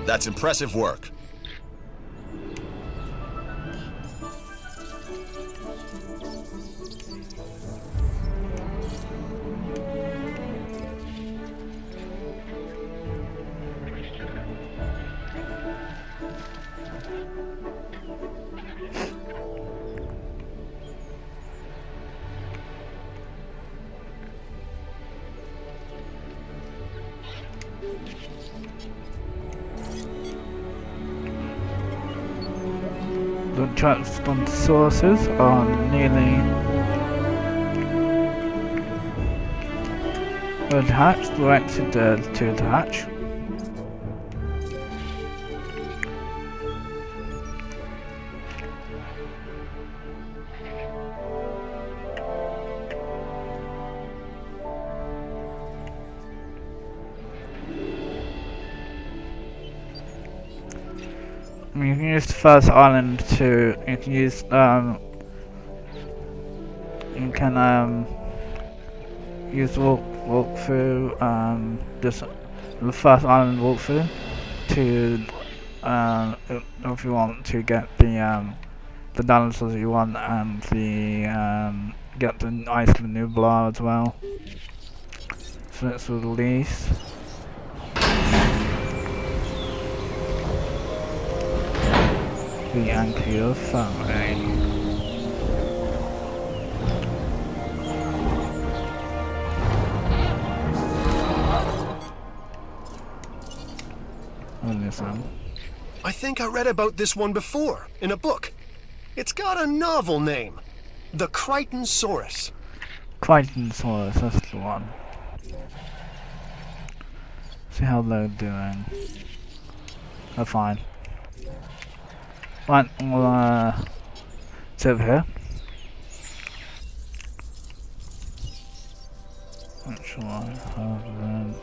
That's impressive work. the sources are nearly attached, directed to attach. You can use the first island to, you can use, you can, use walk through, this, the first island walkthrough to, if you want to get the dinosaurs you want and the, get the Isla Nublar as well. So let's release. The anchor family. I think I read about this one before, in a book. It's got a novel name. The Crichtonsaurus. Crichtonsaurus, that's the one. See how they're doing. They're fine. Right, we'll it's over here. Not sure I have them.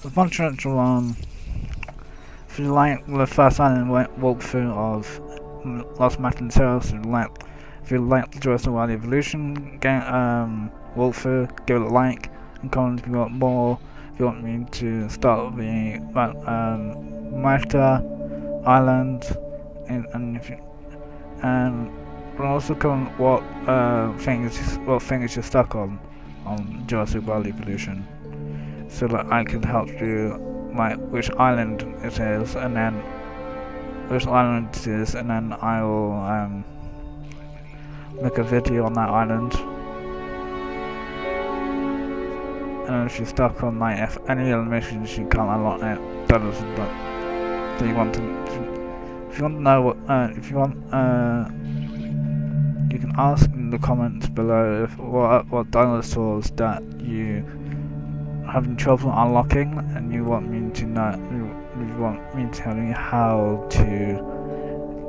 The functional if you like the first island walkthrough of Lost Materceros, if you like the Jurassic World Evolution game walkthrough, give it a like and comment if you want more. If you want me to start the Malta Island, and if you we'll also comment what things you're stuck on Jurassic World Evolution, so that I can help you like which island it is, and then I will make a video on that island. And if you're stuck on like any animations you can't unlock it, that doesn't. So you want to, if you want to know what, if you want, you can ask in the comments below if what dinosaurs that you having trouble unlocking, and you want me to know, you want me to tell you how to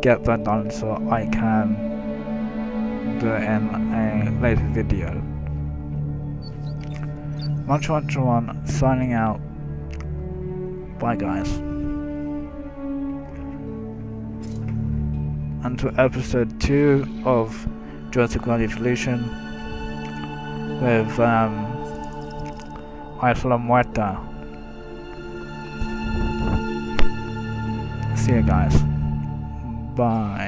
get that dinosaur. I can do it in a later video. Much one signing out. Bye guys. Until episode 2 of Jurassic World Evolution with Isla Muerta. See you guys. Bye.